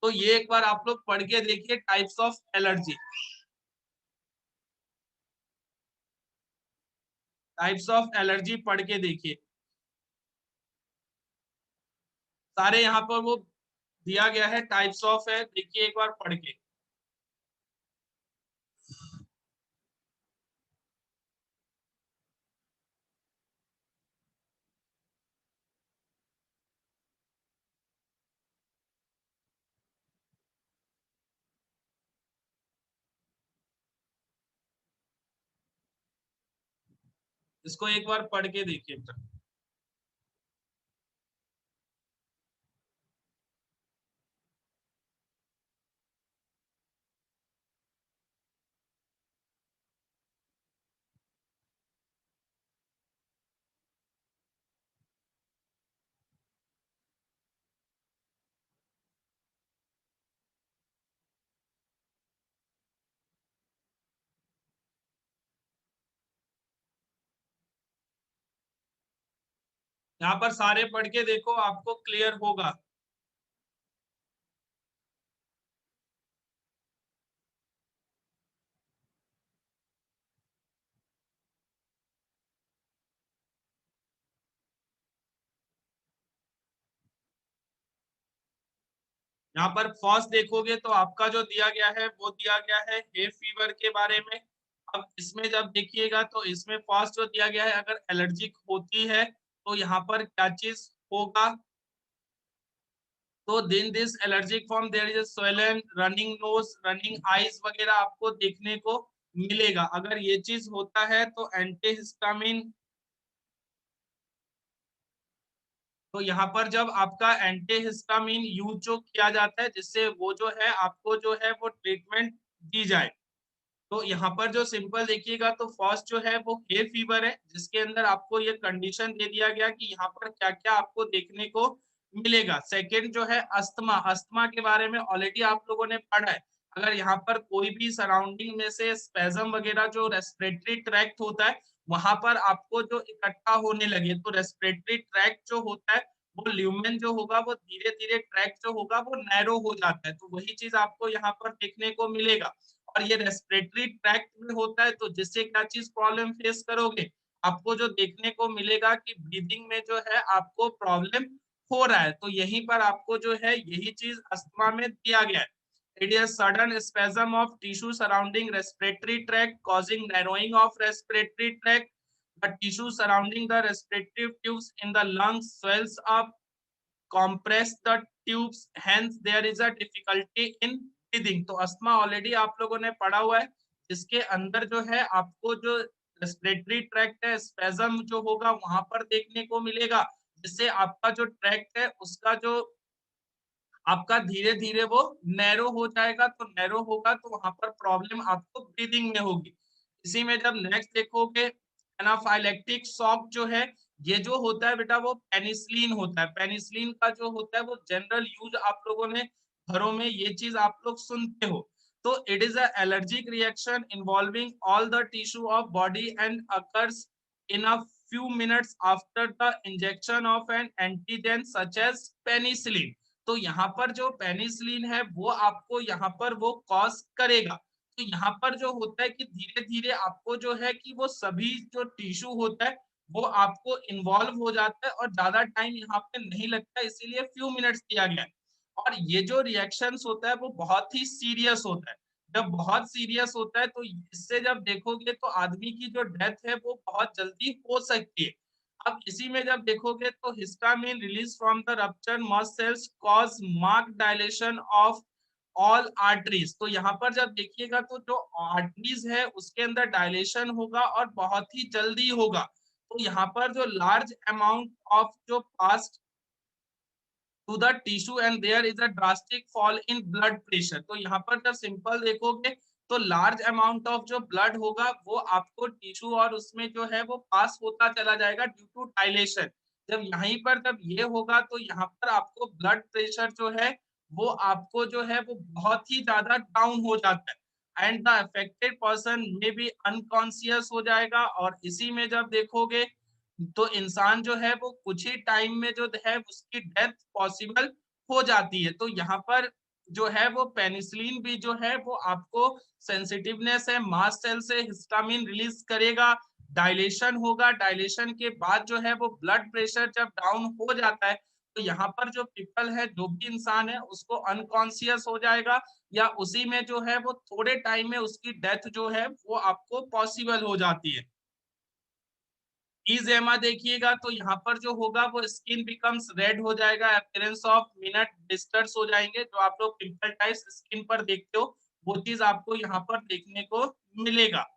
तो ये एक बार आप लोग पढ़ के देखिए, types of allergy, types of allergy पढ़ के देखिए, सारे यहाँ पर वो दिया गया है, टाइप्स ऑफ है, देखिए एक बार पढ़ के। इसको एक बार पढ़ के देखिए। यहाँ पर सारे पढ़ के देखो, आपको क्लियर होगा। यहाँ पर फर्स्ट देखोगे तो आपका जो दिया गया है वो दिया गया है हे फीवर के बारे में। अब इसमें जब देखिएगा तो इसमें फर्स्ट जो दिया गया है, अगर एलर्जिक होती है तो यहाँ पर क्या चीज होगा, तो दिन this allergic form there is swollen, running nose, running eyes वगैरह आपको देखने को मिलेगा। अगर ये चीज होता है तो एंटीहिस्टामिन, तो यहाँ पर जब आपका एंटीहिस्टामिन यूज जो किया जाता है, जिससे वो जो है आपको जो है वो ट्रीटमेंट दी जाए। तो यहाँ पर जो सिंपल देखिएगा तो फर्स्ट जो है वो हे फीवर है, जिसके अंदर आपको ये कंडीशन दे दिया गया कि यहाँ पर क्या क्या आपको देखने को मिलेगा। सेकंड जो है अस्थमा, अस्थमा के बारे में ऑलरेडी आप लोगों ने पढ़ा है। अगर यहाँ पर कोई भी सराउंडिंग में से स्पेजम वगैरह जो रेस्पिरेटरी ट्रैक्ट होता है, वहां पर आपको जो इकट्ठा होने लगे, तो रेस्पिरेटरी ट्रैक्ट जो होता है वो ल्यूमेन जो होगा वो धीरे धीरे ट्रैक्ट जो होगा वो नैरो हो जाता है। तो वही चीज आपको यहाँ पर देखने को मिलेगा। और ये रेस्पिरेटरी ट्रैक्ट में होता है, तो जिससे क्या चीज प्रॉब्लम फेस करोगे, आपको जो देखने को मिलेगा कि ब्रीदिंग में जो है आपको प्रॉब्लम हो रहा है। तो यहीं पर आपको जो है यही चीज अस्थमा में दिया गया है। It is sudden spasm of tissue surrounding respiratory tract causing narrowing of respiratory tract, the tissue surrounding the respiratory tubes in the lungs swells up, compress the tubes, hence there is a difficulty in breathing। तो asthma already आप लोगों ने पढ़ा हुआ है, जिसके अंदर जो है आपको जो रेस्पिरेटरी ट्रैक्ट है, स्पेजम जो होगा वहां पर देखने को मिलेगा, जिससे आपका जो ट्रैक्ट है उसका जो आपका धीरे धीरे वो नैरो हो जाएगा। तो नैरो होगा तो वहां पर प्रॉब्लम आपको ब्रीदिंग में होगी। इसी में जब नेक्स्ट देखोगे एनाफाइलेक्टिक शॉक जो है, ये जो होता है बेटा वो पेनिसिलिन होता है। पेनिसिलिन का जो होता है वो जनरल यूज आप लोगों ने घरों में ये चीज आप लोग सुनते हो। तो it is a allergic reaction involving all the tissue of body and occurs in a few minutes after the injection of an antigen such as penicillin। तो यहाँ पर जो पेनिसिलिन है वो आपको यहाँ पर वो कॉज करेगा। तो यहाँ पर जो होता है कि धीरे धीरे आपको जो है कि वो सभी जो टिश्यू होता है वो आपको इन्वॉल्व हो जाता है, और ज्यादा टाइम यहाँ पे नहीं लगता, इसीलिए फ्यू मिनट्स दिया गया है। और ये जो रिएक्शंस होता है वो बहुत ही सीरियस होता है। जब बहुत सीरियस होता है तो इससे जब देखोगे तो आदमी की जो डेथ है वो बहुत जल्दी हो सकती है। अब इसी में जब देखोगे तो histamine release from the rupture mast cells cause mark dilation of all arteries. तो यहाँ पर जब देखिएगा तो जो आर्टरीज है उसके अंदर डायलेशन होगा और बहुत ही जल्दी होगा। तो यहाँ पर जो लार्ज अमाउंट ऑफ जो past to the tissue and there is a drastic fall in blood pressure। तो यहाँ पर जब सिंपल देखोगे तो लार्ज अमाउंट ऑफ जो ब्लड होगा वो आपको टिश्यू और उसमें जो है वो पास होता चला जाएगा ड्यू टू डायलेशन। जब यहीं पर जब ये होगा तो यहाँ पर आपको ब्लड प्रेशर जो है वो आपको जो है वो बहुत ही ज्यादा डाउन हो जाता है, एंड द अफेक्टेड पर्सन में भी अनकॉन्शियस हो जाएगा। और इसी में जब देखोगे तो इंसान जो है वो कुछ ही टाइम में जो है उसकी डेथ पॉसिबल हो जाती है। तो यहाँ पर जो है वो पेनिसिलिन भी जो है वो आपको सेंसिटिवनेस है, मास्ट सेल से हिस्टामिन रिलीज करेगा, डायलेशन होगा, डायलेशन के बाद जो है वो ब्लड प्रेशर जब डाउन हो जाता है तो यहाँ पर जो पीपल है, जो भी इंसान है, उसको अनकॉन्शियस हो जाएगा या उसी में जो है वो थोड़े टाइम में उसकी डेथ जो है वो आपको पॉसिबल हो जाती है। इजेमा देखिएगा तो यहाँ पर जो होगा वो स्किन बिकम्स रेड हो जाएगा, अपीयरेंस ऑफ मिनट डिस्टर्स हो जाएंगे, जो आप लोग पिंपल टाइप्स स्किन पर देखते हो वो चीज आपको यहाँ पर देखने को मिलेगा।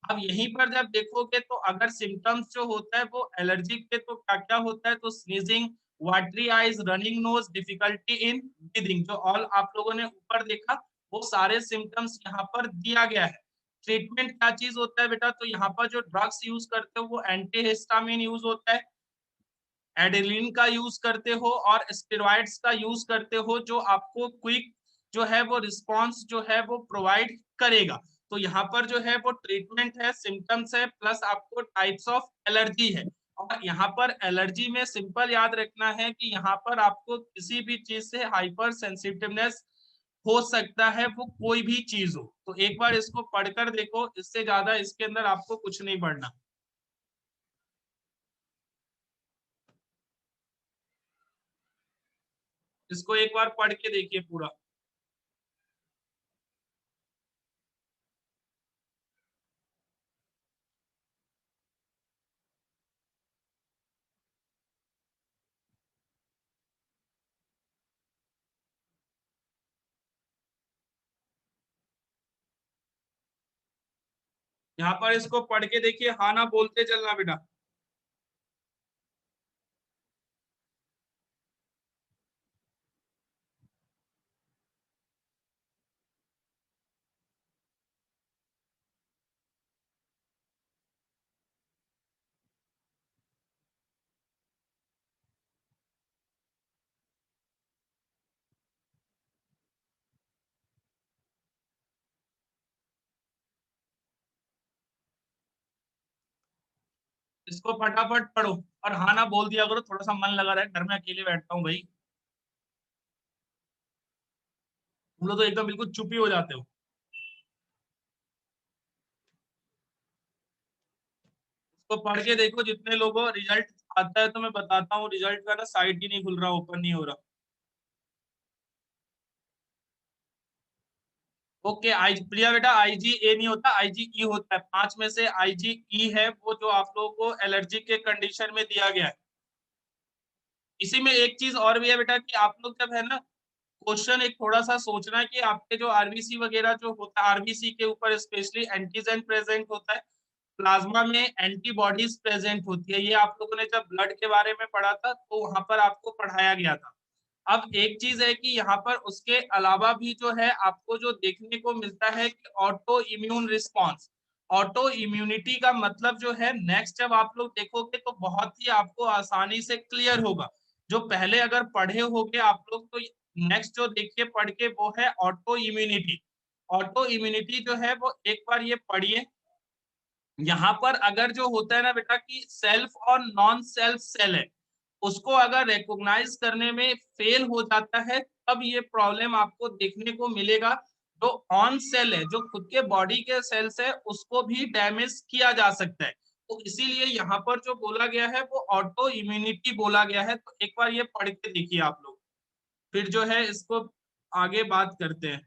अब यहीं पर जब देखोगे तो अगर सिम्टम्स जो होता है वो एलर्जी के, तो क्या क्या होता है, तो sneezing, watery eyes, running nose, difficulty in breathing, जो ऑल आप लोगों ने ऊपर देखा वो सारे सिम्टम्स यहाँ पर दिया गया है। ट्रीटमेंट क्या चीज होता है बेटा, तो यहाँ पर जो ड्रग्स यूज करते हो वो एंटीहिस्टामिन यूज होता है, एडेलिन का यूज करते हो और स्टेरॉइड्स का यूज करते हो, जो आपको क्विक जो है वो रिस्पॉन्स जो है वो प्रोवाइड करेगा। तो यहाँ पर जो है वो ट्रीटमेंट है, सिम्टम्स है, प्लस आपको टाइप्स ऑफ एलर्जी है। और यहाँ पर एलर्जी में सिंपल याद रखना है कि यहाँ पर आपको किसी भी चीज से हाइपर सेंसिटिवनेस हो सकता है, वो कोई भी चीज हो। तो एक बार इसको पढ़कर देखो, इससे ज्यादा इसके अंदर आपको कुछ नहीं पढ़ना। इसको एक बार पढ़ के देखिए पूरा। यहाँ पर इसको पढ़ के देखिए, हाँ ना बोलते चलना बेटा। इसको फटाफट पढ़ो और हाँ ना बोल दिया करो, थोड़ा सा मन लगा रहा है, घर में अकेले बैठता हूँ भाई। तुम लोग तो एकदम बिल्कुल चुप ही हो जाते हो। इसको पढ़ के देखो, जितने लोगों रिजल्ट आता है तो मैं बताता हूँ, रिजल्ट का ना साइट ही नहीं खुल रहा, ओपन नहीं हो रहा। ओके, आई प्रिया बेटा, आईजी ए नहीं होता, आईजी ई होता है। 5 में से आईजी ई है वो जो आप लोगों को एलर्जी के कंडीशन में दिया गया है। इसी में एक चीज और भी है बेटा कि आप लोग जब है ना, क्वेश्चन एक थोड़ा सा सोचना है कि आपके जो आरबीसी वगैरह जो होता है, आरबीसी के ऊपर स्पेशली एंटीजन प्रेजेंट होता है, प्लाज्मा में एंटीबॉडीज प्रेजेंट होती है। ये आप लोगों ने जब ब्लड के बारे में पढ़ा था तो वहां पर आपको पढ़ाया गया था। अब एक चीज है कि यहाँ पर उसके अलावा भी जो है आपको जो देखने को मिलता है कि auto immune response, auto immunity का मतलब जो है, नेक्स्ट जब आप लोग देखोगे तो बहुत ही आपको आसानी से क्लियर होगा। जो पहले अगर पढ़े होगे आप लोग तो नेक्स्ट जो देखिए पढ़ के वो है ऑटो इम्यूनिटी। ऑटो इम्यूनिटी जो है वो एक बार ये पढ़िए। यहाँ पर अगर जो होता है ना बेटा कि सेल्फ और नॉन सेल्फ सेल है, उसको अगर रिकॉग्नाइज करने में फेल हो जाता है तब ये प्रॉब्लम आपको देखने को मिलेगा। जो ऑन सेल है, जो खुद के बॉडी के सेल्स है, उसको भी डैमेज किया जा सकता है। तो इसीलिए यहाँ पर जो बोला गया है वो ऑटो इम्यूनिटी बोला गया है। तो एक बार ये पढ़ के देखिए आप लोग, फिर जो है इसको आगे बात करते हैं।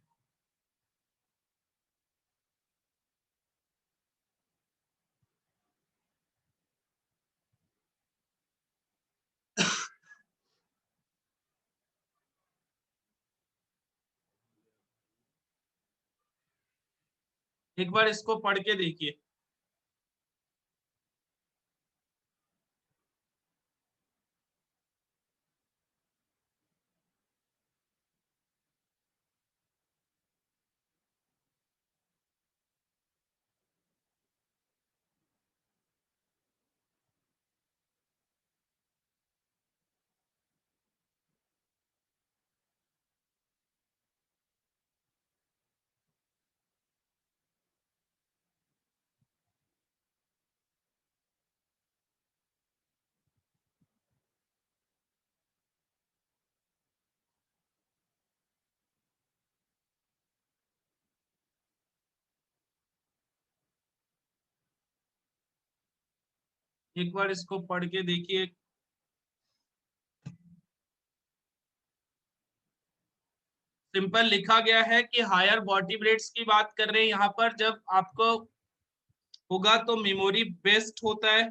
एक बार इसको पढ़ के देखिए। एक बार इसको पढ़ के देखिए। सिंपल लिखा गया है कि हायर बॉडी रेट्स की बात कर रहे हैं यहाँ पर, जब आपको होगा तो मेमोरी बेस्ड होता है।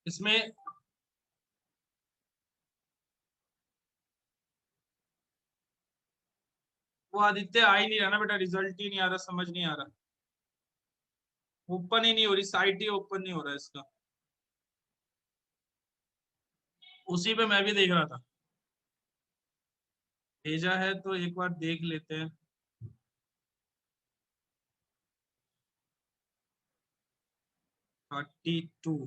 इसमें वो आदित्य आ ही नहीं रहा ना बेटा, रिजल्ट ही नहीं आ रहा, समझ नहीं आ रहा, ओपन ही नहीं हो रही, साइट ही ओपन नहीं हो रहा है इसका। उसी पे मैं भी देख रहा था, भेजा है तो एक बार देख लेते हैं। 32।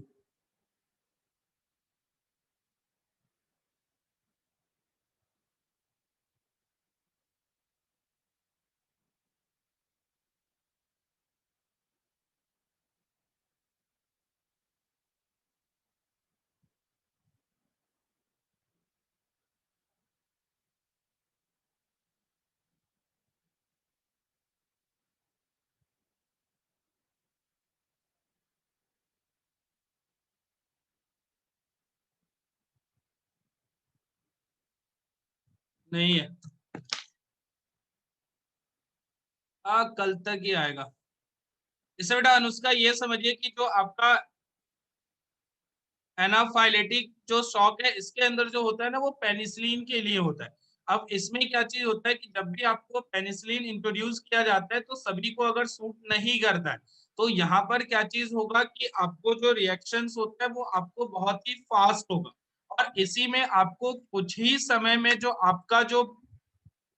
नहीं है, कल तक ही आएगा। इससे बेटा अनुष्का ये समझिए कि जो आपका एनाफाइलेटिक जो शॉक है, इसके अंदर जो होता है ना, वो पेनिसिलिन के लिए होता है। अब इसमें क्या चीज होता है कि जब भी आपको पेनिसिलिन इंट्रोड्यूस किया जाता है तो सभी को अगर सूट नहीं करता है, तो यहाँ पर क्या चीज होगा कि आपको जो रिएक्शंस होता है वो आपको बहुत ही फास्ट होगा, और इसी में आपको कुछ ही समय में जो आपका जो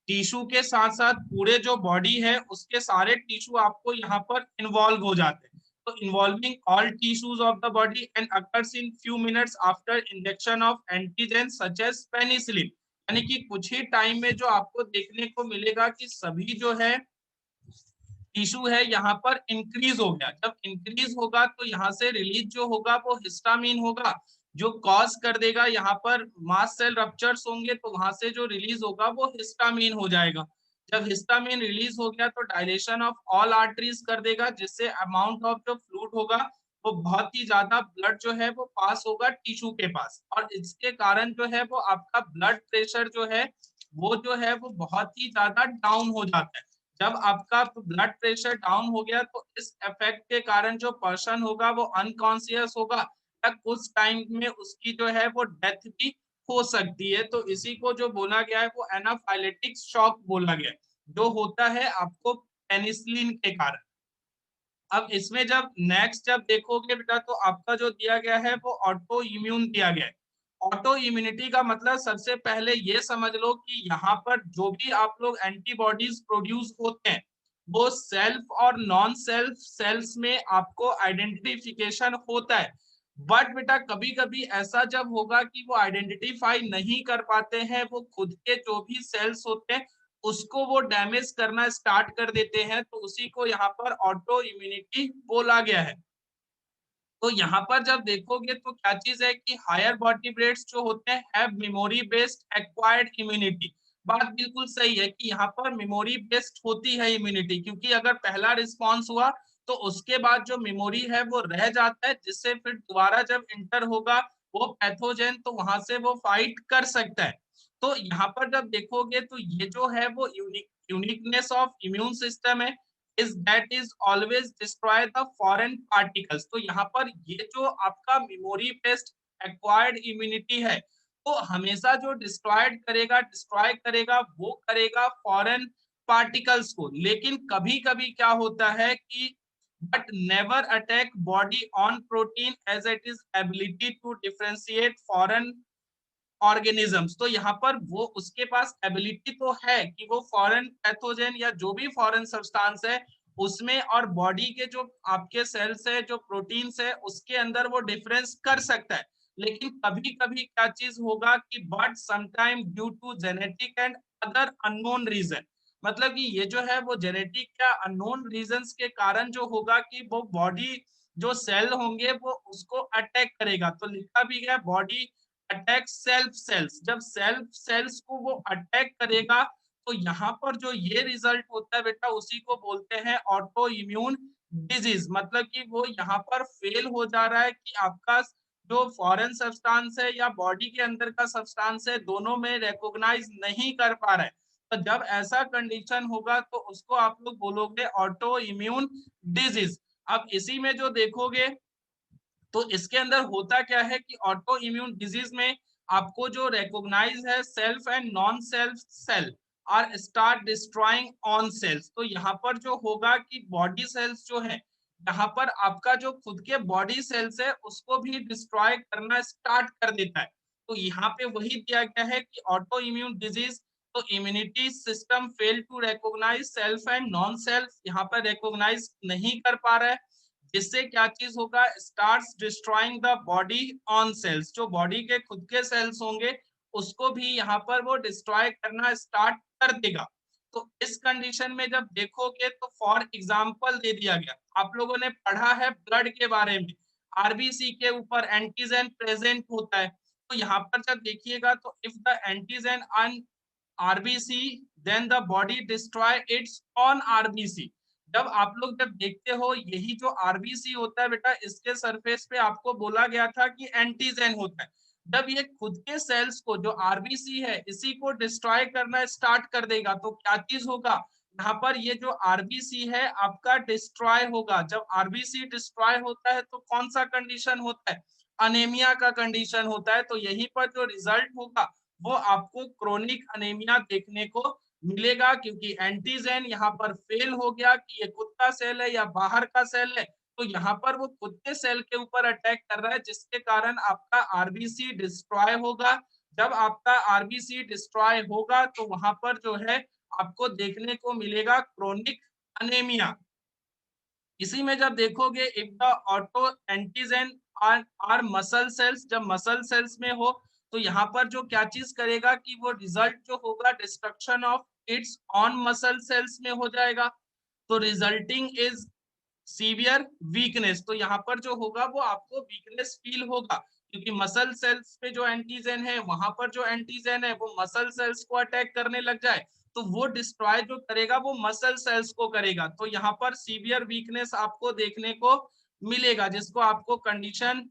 टिश्यू के साथ साथ पूरे जो बॉडी है उसके सारे टिश्यू आपको यहाँ पर इन्वॉल्व हो जाते हैं। तो involving all tissues of the body and occurs in few minutes after injection of antigen such as penicillin, यानी कि कुछ ही टाइम में जो आपको देखने को मिलेगा कि सभी जो है टिश्यू है यहाँ पर इंक्रीज हो गया। जब इंक्रीज होगा तो यहाँ से रिलीज जो होगा वो हिस्टामिन होगा, जो कॉज कर देगा यहाँ पर मास्ट सेल रप्चर्स होंगे, तो वहां से जो रिलीज होगा वो हिस्टामिन हो जाएगा। जब हिस्टामिन रिलीज हो गया तो डायलेशन ऑफ ऑल आर्टरीज कर देगा, जिससे अमाउंट ऑफ जो फ्लूइड होगा वो बहुत ही ज्यादा ब्लड जो है वो पास होगा टिश्यू के पास, और इसके कारण जो है वो आपका ब्लड प्रेशर जो है वो जो है वो बहुत ही ज्यादा डाउन हो जाता है। जब आपका ब्लड प्रेशर डाउन हो गया तो इस इफेक्ट के कारण जो पर्सन होगा वो अनकॉन्शियस होगा, या कुछ टाइम में उसकी जो है वो डेथ भी हो सकती है। तो इसी को जो बोला गया है वो एनाफाइलेटिक शॉक बोला गया है, जो होता है आपको पेनिसिलिन के कारण। अब इसमें जब नेक्स्ट जब देखोगे बेटा तो आपका जो दिया गया है वो ऑटो इम्यून दिया गया है। ऑटो इम्यूनिटी का मतलब सबसे पहले ये समझ लो कि यहाँ पर जो भी आप लोग एंटीबॉडीज प्रोड्यूस होते हैं वो सेल्फ और नॉन सेल्फ सेल्स में आपको आइडेंटिफिकेशन होता है। बट बेटा कभी कभी ऐसा जब होगा कि वो आइडेंटिफाई नहीं कर पाते हैं, वो खुद के जो भी सेल्स होते हैं उसको वो डैमेज करना स्टार्ट कर देते हैं, तो उसी को यहाँ पर ऑटो इम्यूनिटी बोला गया है। तो यहाँ पर जब देखोगे तो क्या चीज है कि हायर बॉडी रेट्स जो होते हैं have memory based acquired immunity. बात बिल्कुल सही है कि यहाँ पर मेमोरी बेस्ड होती है इम्यूनिटी, क्योंकि अगर पहला रिस्पॉन्स हुआ तो उसके बाद जो मेमोरी है वो रह जाता है, जिससे फिर दोबारा जब इंटर होगा वो पैथोजेन तो वहां से वो फाइट कर सकता है। तो यहाँ पर जब देखोगे तो ये जो है वो यूनिकनेस ऑफ इम्यून सिस्टम है is that is always destroy the foreign particles। तो यहाँ पर ये जो आपका मेमोरी बेस्ड एक्वायर्ड इम्यूनिटी है तो हमेशा जो डिस्ट्रॉय करेगा वो करेगा फॉरेन पार्टिकल्स को। लेकिन कभी कभी क्या होता है कि but never attack body own protein as it is ability to differentiate foreign organisms. तो यहाँ पर वो उसके पास एबिलिटी तो है कि वो फॉरेन पैथोजेन या जो भी फॉरेन सब्सटेंस है उसमें और बॉडी के जो आपके सेल्स है जो प्रोटीन्स है उसके अंदर वो डिफरेंस कर सकता है। लेकिन कभी कभी क्या चीज होगा कि but sometime due to genetic and other unknown reason, मतलब कि ये जो है वो जेनेटिक या अननोन रीजंस के कारण जो होगा कि वो बॉडी जो सेल होंगे वो उसको अटैक करेगा। तो लिखा भी है बॉडी अटैक सेल्फ सेल्स। जब सेल्फ सेल्स को वो अटैक करेगा तो यहाँ पर जो ये रिजल्ट होता है बेटा उसी को बोलते हैं ऑटो इम्यून डिजीज। मतलब कि वो यहाँ पर फेल हो जा रहा है कि आपका जो फॉरेन सब्सटेंस है या बॉडी के अंदर का सब्सटेंस है दोनों में रिकॉग्नाइज नहीं कर पा रहा है। तो जब ऐसा कंडीशन होगा तो उसको आप लोग बोलोगे ऑटो इम्यून डिजीज। अब इसी में जो देखोगे तो इसके अंदर होता क्या है कि ऑटो इम्यून डिजीज में आपको जो रिकॉग्नाइज है self and non self cell are start destroying own cells. तो यहाँ पर जो होगा कि बॉडी सेल्स जो है यहाँ पर आपका जो खुद के बॉडी सेल्स है उसको भी डिस्ट्रॉय करना स्टार्ट कर देता है। तो यहाँ पे वही दिया गया है कि ऑटो इम्यून डिजीज तो immunity system fail to recognize self and non self, यहाँ पर रिकॉग्नाइज नहीं कर पा रहा है, जिससे क्या चीज होगा starts destroying the body own cells. जो बॉडी के खुद के सेल्स होंगे उसको भी यहाँ पर वो डिस्ट्रॉय करना स्टार्ट कर देगा। तो इस कंडीशन में जब देखोगे तो फॉर एग्जांपल दे दिया गया, आप लोगों ने पढ़ा है ब्लड के बारे में, आरबीसी के ऊपर एंटीजन प्रेजेंट होता है। तो यहाँ पर जब देखिएगा तो if the antigen on RBC then the body destroy its own RBC. जब आप लोग जब देखते हो यही जो आरबीसी होता है बेटा इसके सरफेस पे आपको बोला गया था कि एंटीजन होता है। जब ये खुद के सेल्स को जो आरबीसी है इसी को डिस्ट्रॉय करना स्टार्ट कर देगा तो क्या चीज होगा यहाँ पर ये जो आरबीसी है आपका डिस्ट्रॉय होगा। जब आरबीसी डिस्ट्रॉय होता है तो कौन सा कंडीशन होता है, अनेमिया का कंडीशन होता है। तो यहीं पर जो रिजल्ट होगा वो आपको क्रोनिक अनेमिया देखने को मिलेगा, क्योंकि एंटीजन यहाँ पर फेल हो गया कि ये खुद का सेल है या बाहर का सेल है। तो यहाँ पर वो खुद के सेल के ऊपर अटैक कर रहा है जिसके कारण आपका आरबीसी डिस्ट्रॉय होगा। जब आपका आरबीसी डिस्ट्रॉय होगा तो वहां पर जो है आपको देखने को मिलेगा क्रोनिक अनेमिया। इसी में जब देखोगे if the auto antigen are muscle cells, जब मसल सेल्स में हो तो यहाँ पर जो क्या चीज करेगा कि वो रिजल्ट जो होगा destruction of its on muscle cells में हो जाएगा। तो रिजल्टिंग इज सीवियर वीकनेस। तो यहाँ पर जो होगा वो आपको वीकनेस फील होगा, क्योंकि मसल सेल्स पे जो एंटीजन है वहां पर जो एंटीजन है वो मसल सेल्स को अटैक करने लग जाए तो वो डिस्ट्रॉय जो करेगा वो मसल सेल्स को करेगा। तो यहाँ पर सीवियर वीकनेस आपको देखने को मिलेगा, जिसको आपको कंडीशन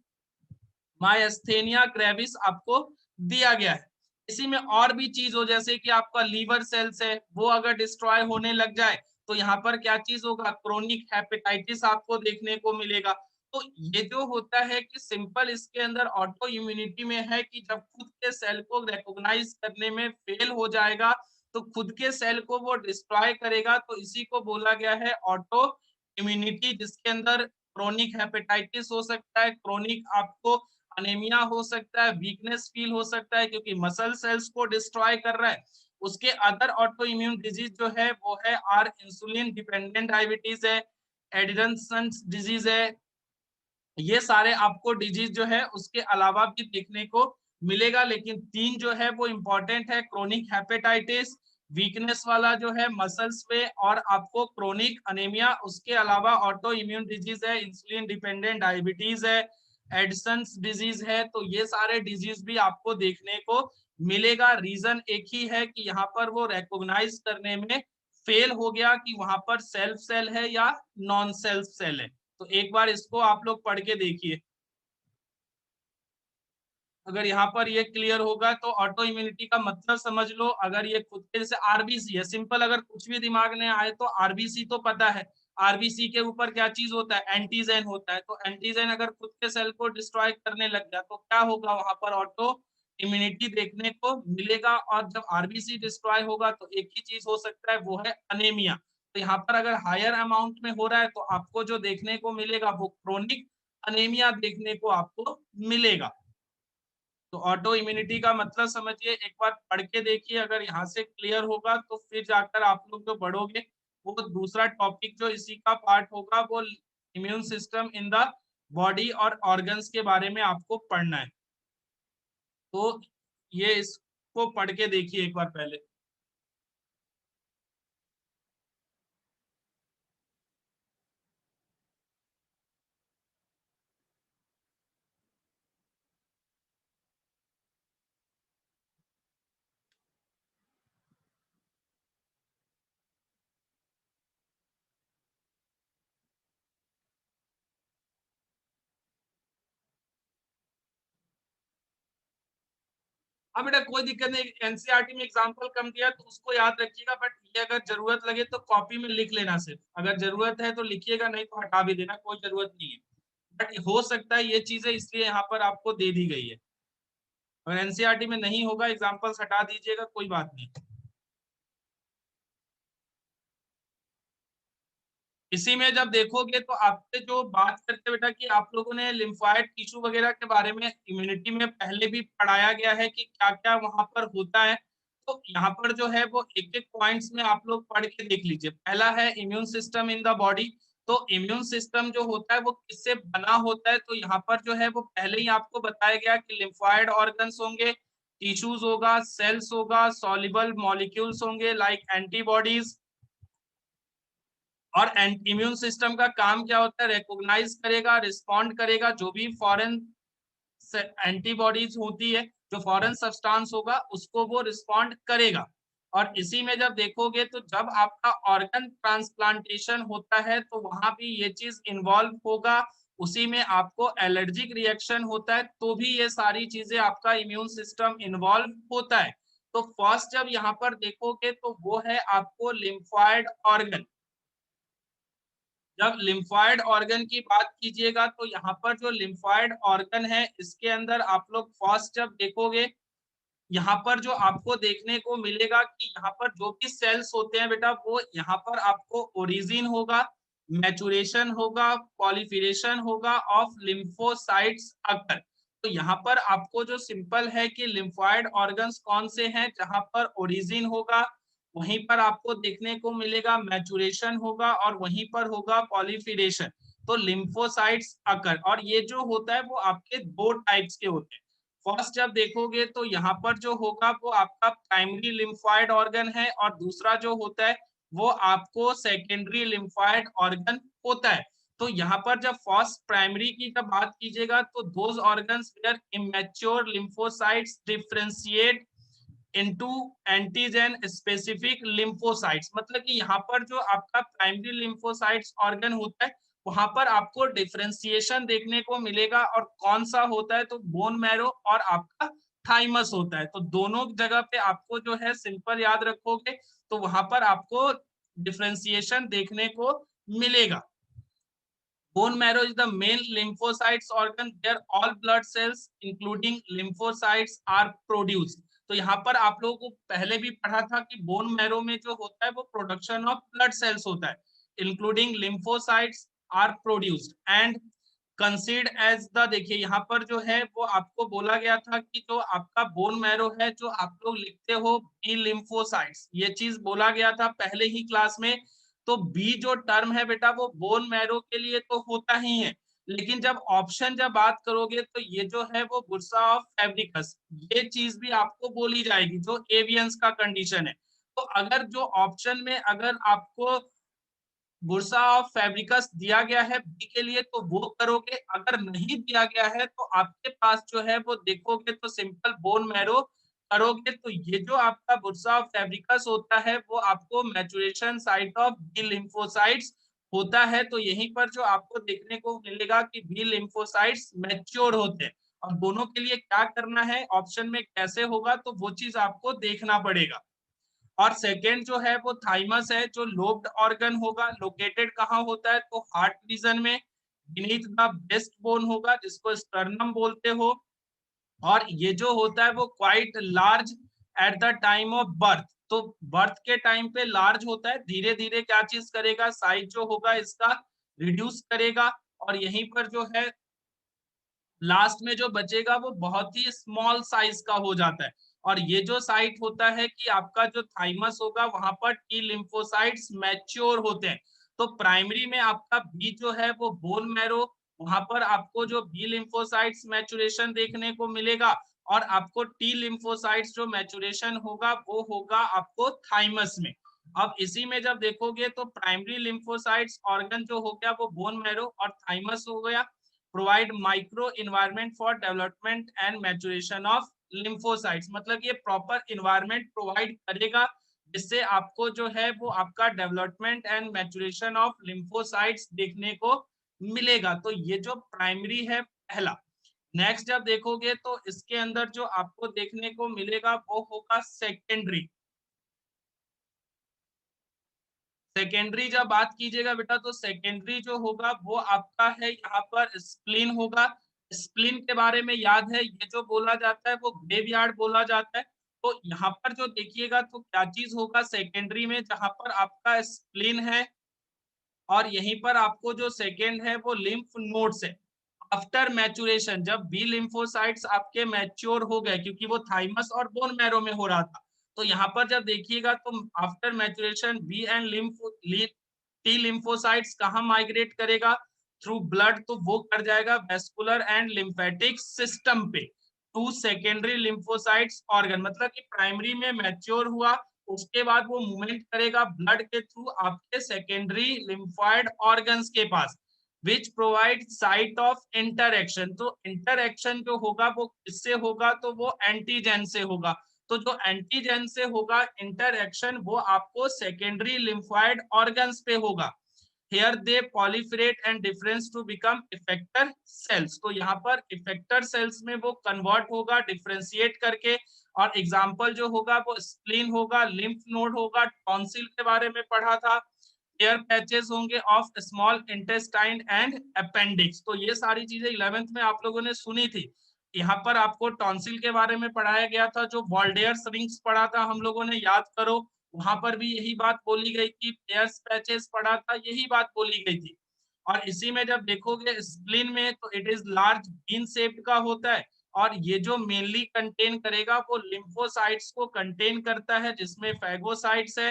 माइस्थेनिया ग्रेविस आपको दिया गया है। इसी में और भी चीज हो जैसे कि आपका लीवर सेल्स है वो अगर डिस्ट्रॉय होने लग जाए तो यहाँ पर क्या चीज होगा, क्रोनिक हेपेटाइटिस आपको देखने को मिलेगा। तो ये जो होता है कि सिंपल इसके अंदर ऑटो इम्यूनिटी में है कि जब खुद के सेल को रिकॉग्नाइज करने में फेल हो जाएगा तो खुद के सेल को वो डिस्ट्रॉय करेगा। तो इसी को बोला गया है ऑटो इम्यूनिटी, जिसके अंदर क्रोनिक हेपेटाइटिस हो सकता है, क्रोनिक आपको अनेमिया हो सकता है, वीकनेस फील हो सकता है क्योंकि मसल सेल्स को डिस्ट्रॉय कर रहा है। उसके अदर ऑटो इम्यून डिजीज जो है वो है आर इंसुलिन डिपेंडेंट डायबिटीज है, एडिसन्स डिजीज है, ये सारे आपको डिजीज जो है उसके अलावा भी देखने को मिलेगा। लेकिन तीन जो है वो इंपॉर्टेंट है, क्रोनिक हेपेटाइटिस, वीकनेस वाला जो है मसल्स पे, और आपको क्रोनिक अनेमिया। उसके अलावा ऑटो इम्यून डिजीज है, इंसुलिन डिपेंडेंट डायबिटीज है, एडिसन्स डिजीज है। तो ये सारे डिजीज भी आपको देखने को मिलेगा। रीजन एक ही है कि यहाँ पर वो रिकॉग्नाइज करने में फेल हो गया कि वहां पर सेल्फ सेल है या नॉन सेल्फ सेल है। तो एक बार इसको आप लोग पढ़ के देखिए। अगर यहाँ पर ये क्लियर होगा तो ऑटो इम्यूनिटी का मतलब समझ लो। अगर ये खुद के जैसे आरबीसी है, सिंपल, अगर कुछ भी दिमाग में आए तो आरबीसी तो पता है। आरबीसी के ऊपर क्या चीज होता है, एंटीजन होता है। तो एंटीजन अगर खुद के सेल को डिस्ट्रॉय करने लग गया तो क्या होगा, वहां पर ऑटो इम्यूनिटी देखने को मिलेगा। और जब आरबीसी डिस्ट्रॉय होगा तो एक ही चीज हो सकता है, वो है अनेमिया। तो यहाँ पर अगर हायर अमाउंट में हो रहा है तो आपको जो देखने को मिलेगा वो क्रोनिक अनेमिया देखने को आपको मिलेगा। तो ऑटो इम्यूनिटी का मतलब समझिए, एक बार पढ़ के देखिए। अगर यहाँ से क्लियर होगा तो फिर जाकर आप लोग जो बढ़ोगे वो दूसरा टॉपिक जो इसी का पार्ट होगा वो immune system in the body और ऑर्गन्स के बारे में आपको पढ़ना है। तो ये इसको पढ़ के देखिए एक बार पहले। हाँ बेटा, कोई दिक्कत नहीं। एनसीईआरटी में एग्जांपल कम दिया तो उसको याद रखिएगा, बट ये अगर जरूरत लगे तो कॉपी में लिख लेना। सिर्फ अगर जरूरत है तो लिखिएगा, नहीं तो हटा भी देना, कोई जरूरत नहीं है। बट हो सकता है ये चीजें इसलिए यहाँ पर आपको दे दी गई है। अगर एनसीईआरटी में नहीं होगा एग्जांपल्स हटा दीजिएगा, कोई बात नहीं। इसी में जब देखोगे तो आपसे जो बात करते बेटा कि आप लोगों ने लिम्फोइड टिश्यू वगैरह के बारे में इम्यूनिटी में पहले भी पढ़ाया गया है कि क्या क्या वहां पर होता है। तो यहाँ पर जो है वो एक एक पॉइंट्स में आप लोग पढ़ के देख लीजिए। पहला है immune system in the body. तो इम्यून सिस्टम जो होता है वो किससे बना होता है, तो यहाँ पर जो है वो पहले ही आपको बताया गया कि लिम्फोइड ऑर्गन्स होंगे, टिश्यूज होगा, सेल्स होगा, सॉल्युबल मॉलिक्यूल्स होंगे लाइक एंटीबॉडीज। और इम्यून सिस्टम का काम क्या होता है, रिकॉग्नाइज करेगा, रिस्पॉन्ड करेगा, जो भी फॉरेन एंटीबॉडीज होती है, जो फॉरेन सब्सटेंस होगा उसको वो रिस्पॉन्ड करेगा। और इसी में जब देखोगे तो जब आपका ऑर्गन ट्रांसप्लांटेशन होता है तो वहां भी ये चीज इन्वॉल्व होगा। उसी में आपको एलर्जिक रिएक्शन होता है तो भी ये सारी चीजें आपका इम्यून सिस्टम इन्वॉल्व होता है। तो फर्स्ट जब यहाँ पर देखोगे तो वो है आपको लिम्फोइड ऑर्गन। जब लिम्फोइड ऑर्गन की बात कीजिएगा तो यहाँ पर जो लिम्फोइड ऑर्गन है इसके अंदर आप लोग फर्स्ट जब देखोगे, यहाँ पर जो आपको देखने को मिलेगा कि यहाँ पर जो भी सेल्स होते हैं बेटा वो यहाँ पर आपको ओरिजिन होगा, मैचुरेशन होगा, पॉलिफिरेशन होगा ऑफ लिम्फोसाइट्स अकर। तो यहाँ पर आपको जो सिंपल है कि लिम्फोइड ऑर्गन्स कौन से हैं, जहां पर ओरिजिन होगा वहीं पर आपको देखने को मिलेगा मैचुरेशन होगा और वहीं पर होगा पॉलिफिरेशन। तो लिम्फोसाइट्स अकर, और ये जो होता है वो आपके दो टाइप्स के होते हैं। फर्स्ट जब देखोगे तो यहाँ पर जो होगा वो आपका प्राइमरी लिम्फोइड ऑर्गन है, और दूसरा जो होता है वो आपको सेकेंडरी लिम्फोइड ऑर्गन होता है। तो यहाँ पर जब फर्स्ट प्राइमरी की जब बात कीजिएगा तो those organs where immature lymphocytes differentiate into antigen specific lymphocytes. मतलब कि यहाँ पर जो आपका प्राइमरी लिम्फोसाइट्स ऑर्गन होता है वहां पर आपको डिफरेंशिएशन देखने को मिलेगा। और कौन सा होता है, तो बोन मैरो और आपका थाइमस होता है। तो दोनों जगह पे आपको जो है सिंपल याद रखोगे तो वहां पर आपको डिफरेंशिएशन देखने को मिलेगा। Bone marrow is the main lymphocytes organ where all blood cells including lymphocytes are produced. तो यहाँ पर आप लोगों को पहले भी पढ़ा था कि बोन मैरो में जो होता है वो प्रोडक्शन ऑफ ब्लड सेल्स होता है, including lymphocytes are produced and concede as the, देखिए यहाँ पर जो है वो आपको बोला गया था कि जो आपका बोन मैरो है, जो आप लोग लिखते हो बी लिम्फोसाइट्स, ये चीज बोला गया था पहले ही क्लास में। तो बी जो टर्म है बेटा वो बोन मैरो के लिए तो होता ही है, लेकिन जब ऑप्शन जब बात करोगे तो ये जो है वो बुर्सा ऑफ फैब्रिकस, ये चीज भी आपको बोली जाएगी जो एवियंस का कंडीशन है। तो अगर जो ऑप्शन में अगर आपको बुर्सा ऑफ फैब्रिकस दिया गया है बी के लिए तो वो करोगे, अगर नहीं दिया गया है तो आपके पास जो है वो देखोगे तो सिंपल बोन मैरो करोगे। तो ये जो आपका बुर्सा ऑफ फैब्रिकस होता है वो आपको maturation site of B lymphocytes होता है। तो यहीं पर जो आपको देखने को मिलेगा कि बी लिम्फोसाइट्स मैच्योर होते हैं, और दोनों के लिए क्या करना है ऑप्शन में कैसे होगा तो वो चीज आपको देखना पड़ेगा। और सेकेंड जो है वो थाइमस है, जो लोब्ड ऑर्गन होगा, लोकेटेड कहाँ होता है तो हार्ट रीजन में, बीनीथ द ब्रेस्ट बोन होगा जिसको स्टर्नम बोलते हो। और ये जो होता है वो quite large at the time of birth, तो बर्थ के टाइम पे लार्ज होता है, धीरे धीरे क्या चीज करेगा साइज जो होगा इसका रिड्यूस करेगा, और यहीं पर जो है लास्ट में जो बचेगा वो बहुत ही स्मॉल साइज का हो जाता है। और ये जो साइट होता है कि आपका जो थाइमस होगा वहां पर टी लिम्फोसाइट्स मैच्योर होते हैं। तो प्राइमरी में आपका बी जो है वो बोन मैरो, वहां पर आपको जो बी लिम्फोसाइट्स मैचुरेशन देखने को मिलेगा, और आपको टी लिम्फोसाइट्स जो मैचुरेशन होगा वो होगा आपको थाइमस में। अब इसी में जब देखोगे तो प्राइमरी लिम्फोसाइट्स ऑर्गन जो हो गया वो बोन मैरो और थाइमस हो गया, provide micro environment for development and maturation of lymphocytes, मतलब ये प्रॉपर इन्वायरमेंट प्रोवाइड करेगा जिससे आपको जो है वो आपका development and maturation of lymphocytes देखने को मिलेगा। तो ये जो प्राइमरी है पहला। नेक्स्ट जब देखोगे तो इसके अंदर जो आपको देखने को मिलेगा वो होगा सेकेंडरी। सेकेंडरी जब बात कीजिएगा बेटा तो सेकेंडरी जो होगा वो आपका है यहाँ पर स्प्लीन होगा। स्प्लीन के बारे में याद है, ये जो बोला जाता है वो ग्रेवयार्ड बोला जाता है। तो यहाँ पर जो देखिएगा तो क्या चीज होगा सेकेंडरी में, जहां पर आपका स्प्लीन है और यहीं पर आपको जो सेकेंड है वो लिम्फ नोड्स है। आफ्टर मैचुरेशन जब बी लिम्फोसाइट्स आपके मैच्योर हो गए, क्योंकि वो थाइमस और बोन मैरो में हो रहा था, तो यहाँ पर जब देखिएगा तो after maturation B and T lymphocytes कहाँ माइग्रेट करेगा थ्रू ब्लड, तो वो कर जाएगा वेस्कुलर एंड लिम्फेटिक सिस्टम पे टू सेकेंडरी लिम्फोसाइट्स ऑर्गन, मतलब कि प्राइमरी में मैच्योर हुआ उसके बाद वो मूवमेंट करेगा ब्लड के थ्रू आपके सेकेंडरी लिम्फॉइड ऑर्गन्स के पास, which provide site of interaction. तो इंटरएक्शन जो होगा वो किससे होगा तो वो एंटीजन से होगा। तो जो एंटीजन से होगा इंटरएक्शन वो आपको सेकेंडरी लिम्फॉइड ऑर्गन्स पे होगा। here they proliferate and difference to become effector cells। तो यहाँ पर इफेक्टर सेल्स में वो कन्वर्ट होगा डिफ्रेंशिएट करके, और एग्जाम्पल जो होगा वो स्प्लीन होगा, लिम्फ नोड होगा, टॉन्सिल के बारे में पढ़ा था, एयर पैचेस होंगे of small intestine and appendix. तो ये सारी चीजें 11th में आप लोगों ने सुनी थी। यहाँ पर आपको टॉन्सिल के बारे में पढ़ाया गया था, जो वॉल्डेयर्स रिंग्स पढ़ा था हम लोगों ने, याद करो, वहां पर भी यही बात बोली गई थी। पेयर्स पैचेस पढ़ा था, यही बात बोली गई थी। और इसी में जब देखोगे स्प्लीन में तो it is large bean shaped का होता है, और ये जो मेनली कंटेन करेगा वो लिम्फोसाइट्स को कंटेन करता है, जिसमें फैगोसाइट्स है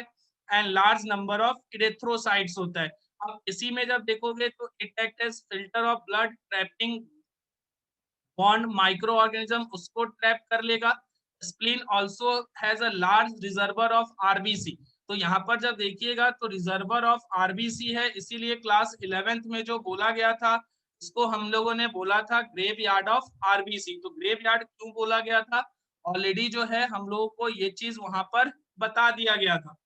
and large number of erythrocytes होता है। अब इसी में जब देखोगे तो it act as filter of blood, trapping बॉन्ड माइक्रो ऑर्गेनिज्म उसको ट्रैप कर लेगा। Spleen also has a large reservoir of RBC. तो यहाँ पर जब देखिएगा तो रिजर्वर ऑफ आरबीसी है, इसीलिए क्लास 11th में जो बोला गया था इसको हम लोगों ने बोला था ग्रेव यार्ड ऑफ आरबीसी। तो ग्रेव यार्ड क्यों बोला गया था, ऑलरेडी जो है हम लोगों को ये चीज वहां पर बता दिया गया था।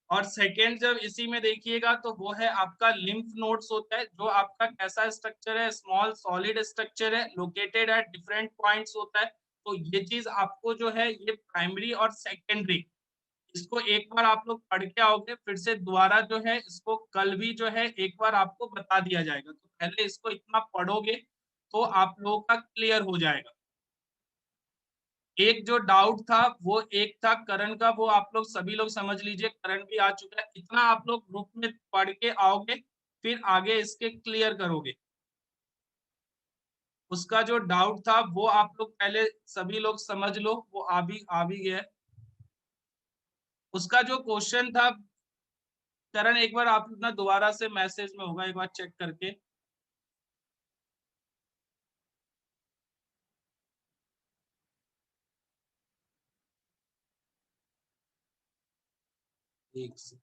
और सेकेंड जब इसी में देखिएगा तो वो है आपका लिम्फ नोड्स होता है, जो आपका कैसा स्ट्रक्चर है, स्मॉल सॉलिड स्ट्रक्चर है, लोकेटेड एट डिफरेंट पॉइंट्स होता है। तो ये चीज आपको जो है ये प्राइमरी और सेकेंडरी, इसको एक बार आप लोग पढ़ के आओगे, फिर से दोबारा जो है इसको कल भी जो है एक बार आपको बता दिया जाएगा। तो पहले इसको इतना पढ़ोगे तो आप लोगों का क्लियर हो जाएगा। एक जो डाउट था वो एक था करण का, वो आप लोग सभी लोग समझ लीजिए, करण भी आ चुका है, इतना आप लोग ग्रुप में पढ़ के आओगे फिर आगे इसके क्लियर करोगे। उसका जो डाउट था वो आप लोग पहले सभी लोग समझ लो, वो आ भी गया। उसका जो क्वेश्चन था करण, एक बार आप अपना दोबारा से मैसेज में होगा, एक बार चेक करके। एक से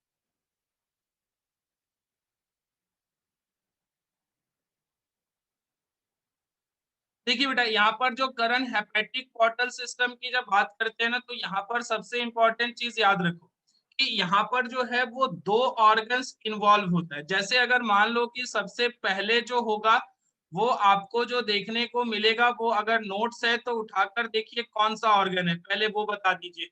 देखिए बेटा, यहाँ पर जो करण हेपेटिक पोर्टल सिस्टम की जब बात करते हैं ना, तो यहाँ पर सबसे इंपॉर्टेंट चीज याद रखो कि यहाँ पर जो है वो दो ऑर्गन्स इन्वॉल्व होता है। जैसे अगर मान लो कि सबसे पहले जो होगा वो आपको जो देखने को मिलेगा, वो अगर नोट्स है तो उठाकर देखिए कौन सा ऑर्गन है, पहले वो बता दीजिए।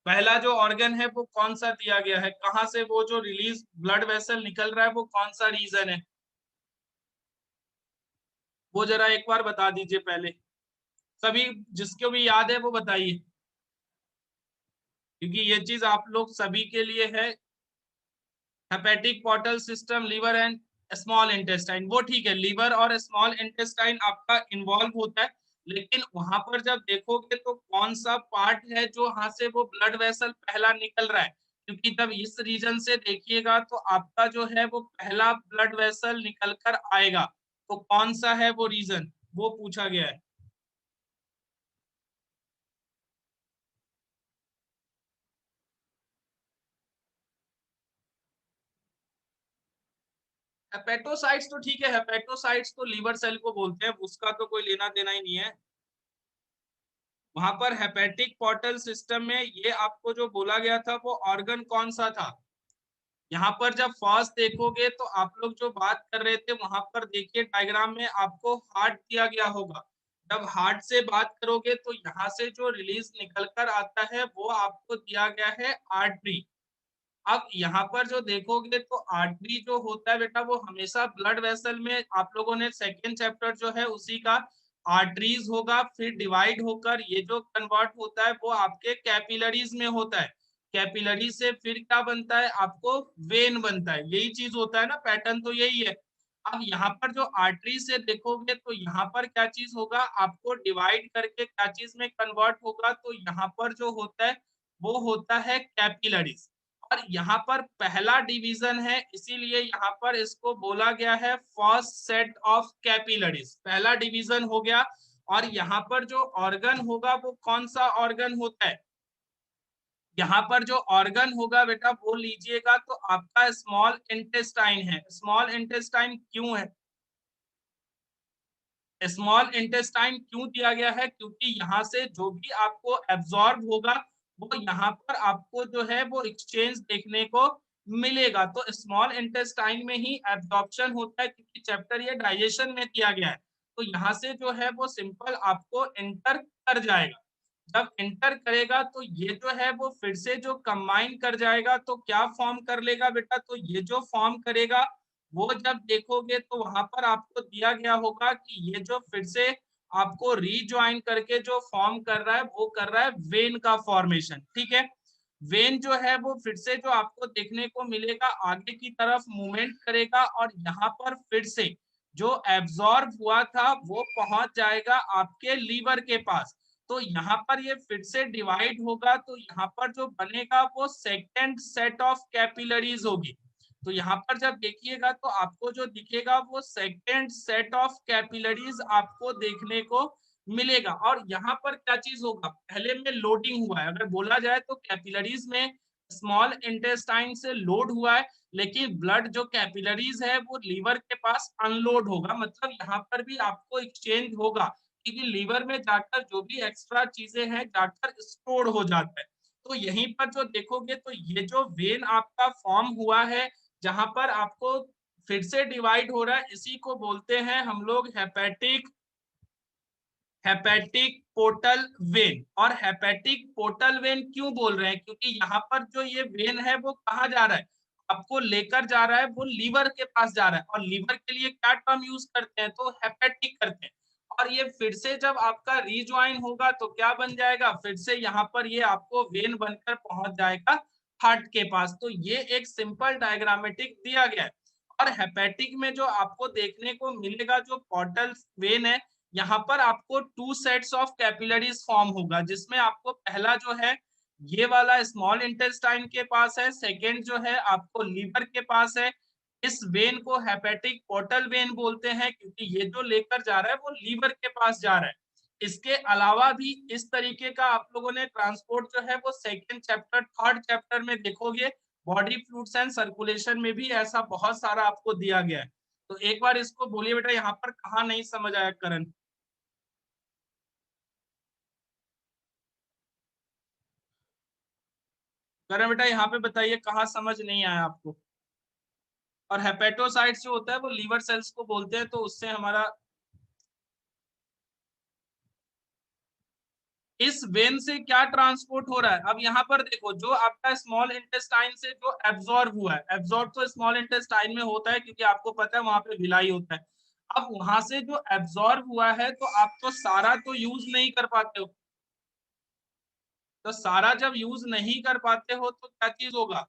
पहला जो ऑर्गन है वो कौन सा दिया गया है, कहाँ से वो जो रिलीज ब्लड वेसल निकल रहा है वो कौन सा रीजन है, वो जरा एक बार बता दीजिए पहले। सभी जिसको भी याद है वो बताइए, क्योंकि ये चीज आप लोग सभी के लिए है। Hepatic portal system, liver and small intestine, वो ठीक है, लीवर और स्मॉल इंटेस्टाइन आपका इन्वॉल्व होता है। लेकिन वहां पर जब देखोगे तो कौन सा पार्ट है जो वहां से वो ब्लड वेसल पहला निकल रहा है, क्योंकि तब इस रीजन से देखिएगा तो आपका जो है वो पहला ब्लड वेसल निकल कर आएगा। तो कौन सा है वो रीजन, वो पूछा गया है। हेपेटोसाइट्स तो ठीक है, हेपेटोसाइट्स तो लीवर सेल को बोलते हैं, उसका तो कोई लेना देना ही नहीं है। वहां पर हेपेटिक पोर्टल सिस्टम में ये आपको जो बोला गया था वो ऑर्गन कौन सा था। यहाँ पर जब फर्स्ट देखोगे तो आप लोग जो बात कर रहे थे वहां पर देखिए डायग्राम में आपको हार्ट दिया गया होगा। जब हार्ट से बात करोगे तो यहाँ से जो रिलीज निकल कर आता है वो आपको दिया गया है आर्टरी। अब यहाँ पर जो देखोगे तो आर्टरी जो होता है बेटा वो हमेशा ब्लड वेसल में, आप लोगों ने सेकेंड चैप्टर जो है उसी का, आर्टरीज होगा, फिर डिवाइड होकर ये जो कन्वर्ट होता है वो आपके कैपिलरीज में होता है। कैपिलरी से फिर क्या बनता है, आपको वेन बनता है। यही चीज होता है ना, पैटर्न तो यही है। अब यहाँ पर जो आर्टरी से देखोगे तो यहाँ पर क्या चीज होगा, आपको डिवाइड करके क्या चीज में कन्वर्ट होगा, तो यहाँ पर जो होता है वो होता है कैपिलरीज। और यहाँ पर पहला डिवीजन है, इसीलिए यहाँ पर इसको बोला गया है फर्स्ट सेट ऑफ कैपिलरीज, पहला डिवीजन हो गया। और यहाँ पर जो ऑर्गन होगा वो कौन सा ऑर्गन होता है, यहाँ पर जो ऑर्गन होगा बेटा वो लीजिएगा तो आपका स्मॉल इंटेस्टाइन है। स्मॉल इंटेस्टाइन क्यों है, स्मॉल इंटेस्टाइन क्यों दिया गया है, क्योंकि यहाँ से जो भी आपको एब्जॉर्ब होगा वो यहाँ पर आपको जो है वो एक्सचेंज देखने को मिलेगा। तो स्मॉल इंटेस्टाइन में ही एब्जॉर्प्शन होता है, क्योंकि चैप्टर ये डाइजेशन में किया गया है। तो यहाँ से जो है वो सिंपल आपको एंटर कर जाएगा। जब एंटर करेगा तो ये जो है वो फिर से जो कंबाइन कर जाएगा, तो क्या फॉर्म कर लेगा बेटा, तो ये जो फॉर्म करेगा वो जब देखोगे तो वहां पर आपको दिया गया होगा कि ये जो फिर से आपको रीज्वाइन करके जो फॉर्म कर रहा है वो कर रहा है वेन का फॉर्मेशन। ठीक है, वेन जो है वो फिर से जो आपको देखने को मिलेगा आगे की तरफ मूवमेंट करेगा, और यहाँ पर फिर से जो एब्जॉर्ब हुआ था वो पहुंच जाएगा आपके लीवर के पास। तो यहाँ पर ये फिर से डिवाइड होगा, तो यहाँ पर जो बनेगा वो सेकेंड सेट ऑफ कैपिलरीज होगी। तो यहाँ पर जब देखिएगा तो आपको जो दिखेगा वो सेकेंड सेट ऑफ कैपिलरीज आपको देखने को मिलेगा। और यहाँ पर क्या चीज होगा, पहले में लोडिंग हुआ है, अगर बोला जाए तो कैपिलरीज में स्मॉल इंटेस्टाइन से लोड हुआ है, लेकिन ब्लड जो कैपिलरीज है वो लीवर के पास अनलोड होगा। मतलब यहाँ पर भी आपको एक्सचेंज होगा, क्योंकि लीवर में जाकर जो भी एक्स्ट्रा चीजें हैं जाकर स्टोर हो जाता है। तो यहीं पर जो देखोगे तो ये जो वेन आपका फॉर्म हुआ है जहां पर आपको फिर से डिवाइड हो रहा है, इसी को बोलते हैं हम लोग हेपेटिक हेपेटिक पोर्टल वेन। और हेपेटिक पोर्टल वेन क्यों बोल रहे हैं, क्योंकि यहाँ पर जो ये वेन है वो कहाँ जा रहा है, आपको लेकर जा रहा है वो लीवर के पास जा रहा है। और लीवर के लिए क्या टर्म यूज करते हैं, तो हेपेटिक करते हैं। और ये फिर से जब आपका रीज्वाइन होगा तो क्या बन जाएगा, फिर से यहाँ पर ये आपको वेन बनकर पहुंच जाएगा हार्ट के पास। तो ये एक सिंपल डायग्रामेटिक दिया गया है। और हेपेटिक में जो आपको देखने को मिलेगा जो पोर्टल वेन है, यहाँ पर आपको 2 सेट्स ऑफ कैपिलरीज फॉर्म होगा, जिसमें आपको पहला जो है ये वाला स्मॉल इंटेस्टाइन के पास है, सेकेंड जो है आपको लीवर के पास है। इस वेन को हेपेटिक पोर्टल वेन बोलते हैं, क्योंकि ये जो लेकर जा रहा है वो लीवर के पास जा रहा है। इसके अलावा भी इस तरीके का आप लोगों ने ट्रांसपोर्ट जो है वो सेकेंड चैप्टर थर्ड चैप्टर में देखोगे, बॉडी फ्लूइड्स एंड सर्कुलेशन में भी ऐसा बहुत सारा आपको दिया गया है। तो एक बार इसको बोलिए बेटा, यहाँ पर कहाँ नहीं समझ आया करण? करण बेटा यहाँ पे बताइए कहाँ समझ नहीं आया आपको? और हेपेटोसाइट्स जो होता है वो लीवर सेल्स को बोलते हैं, तो उससे हमारा इस वेन से क्या ट्रांसपोर्ट हो रहा है। अब यहाँ पर देखो, जो आपका स्मॉल इंटेस्टाइन से जो एब्जॉर्ब हुआ है, एब्जॉर्ब तो स्मॉल इंटेस्टाइन में होता है क्योंकि आपको पता है वहां पे विलाई होता है। अब वहां से जो एब्जॉर्ब हुआ है तो आप तो सारा तो यूज नहीं कर पाते हो, तो सारा जब यूज नहीं कर पाते हो तो क्या चीज होगा?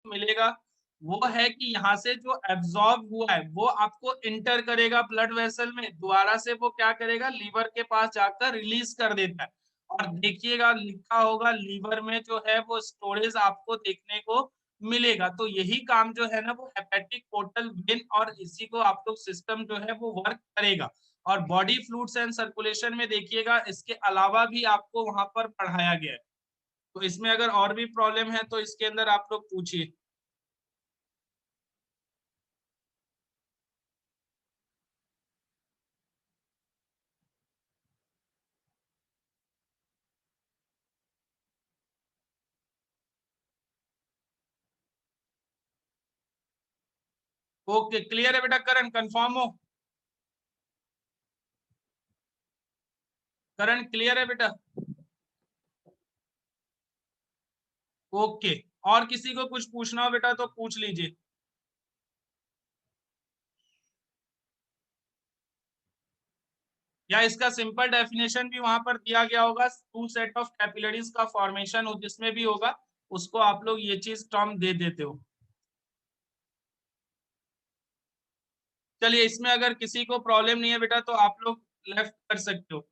मिलेगा वो है कि यहाँ से जो एब्जॉर्ब हुआ है वो आपको इंटर करेगा ब्लड वेसल में, दोबारा से वो क्या करेगा, लीवर के पास जाकर रिलीज कर देता है। और देखिएगा लिखा होगा लीवर में जो है वो स्टोरेज आपको देखने को मिलेगा। तो यही काम जो है ना वो हेपेटिक पोर्टल वेन और इसी को आप लोग सिस्टम जो है वो वर्क करेगा। और बॉडी फ्लूइड्स एंड सर्कुलेशन में देखिएगा इसके अलावा भी आपको वहां पर पढ़ाया गया है। तो इसमें अगर और भी प्रॉब्लम है तो इसके अंदर आप लोग पूछिए। ओके, क्लियर है बेटा? करण कंफर्म हो? करण क्लियर है बेटा? ओके। और किसी को कुछ पूछना हो बेटा तो पूछ लीजिए। या इसका सिंपल डेफिनेशन भी वहां पर दिया गया होगा, टू सेट ऑफ कैपिलरीज का फॉर्मेशन हो जिसमें भी होगा, उसको आप लोग ये चीज टर्म दे देते हो। चलिए, इसमें अगर किसी को प्रॉब्लम नहीं है बेटा तो आप लोग लेफ्ट कर सकते हो।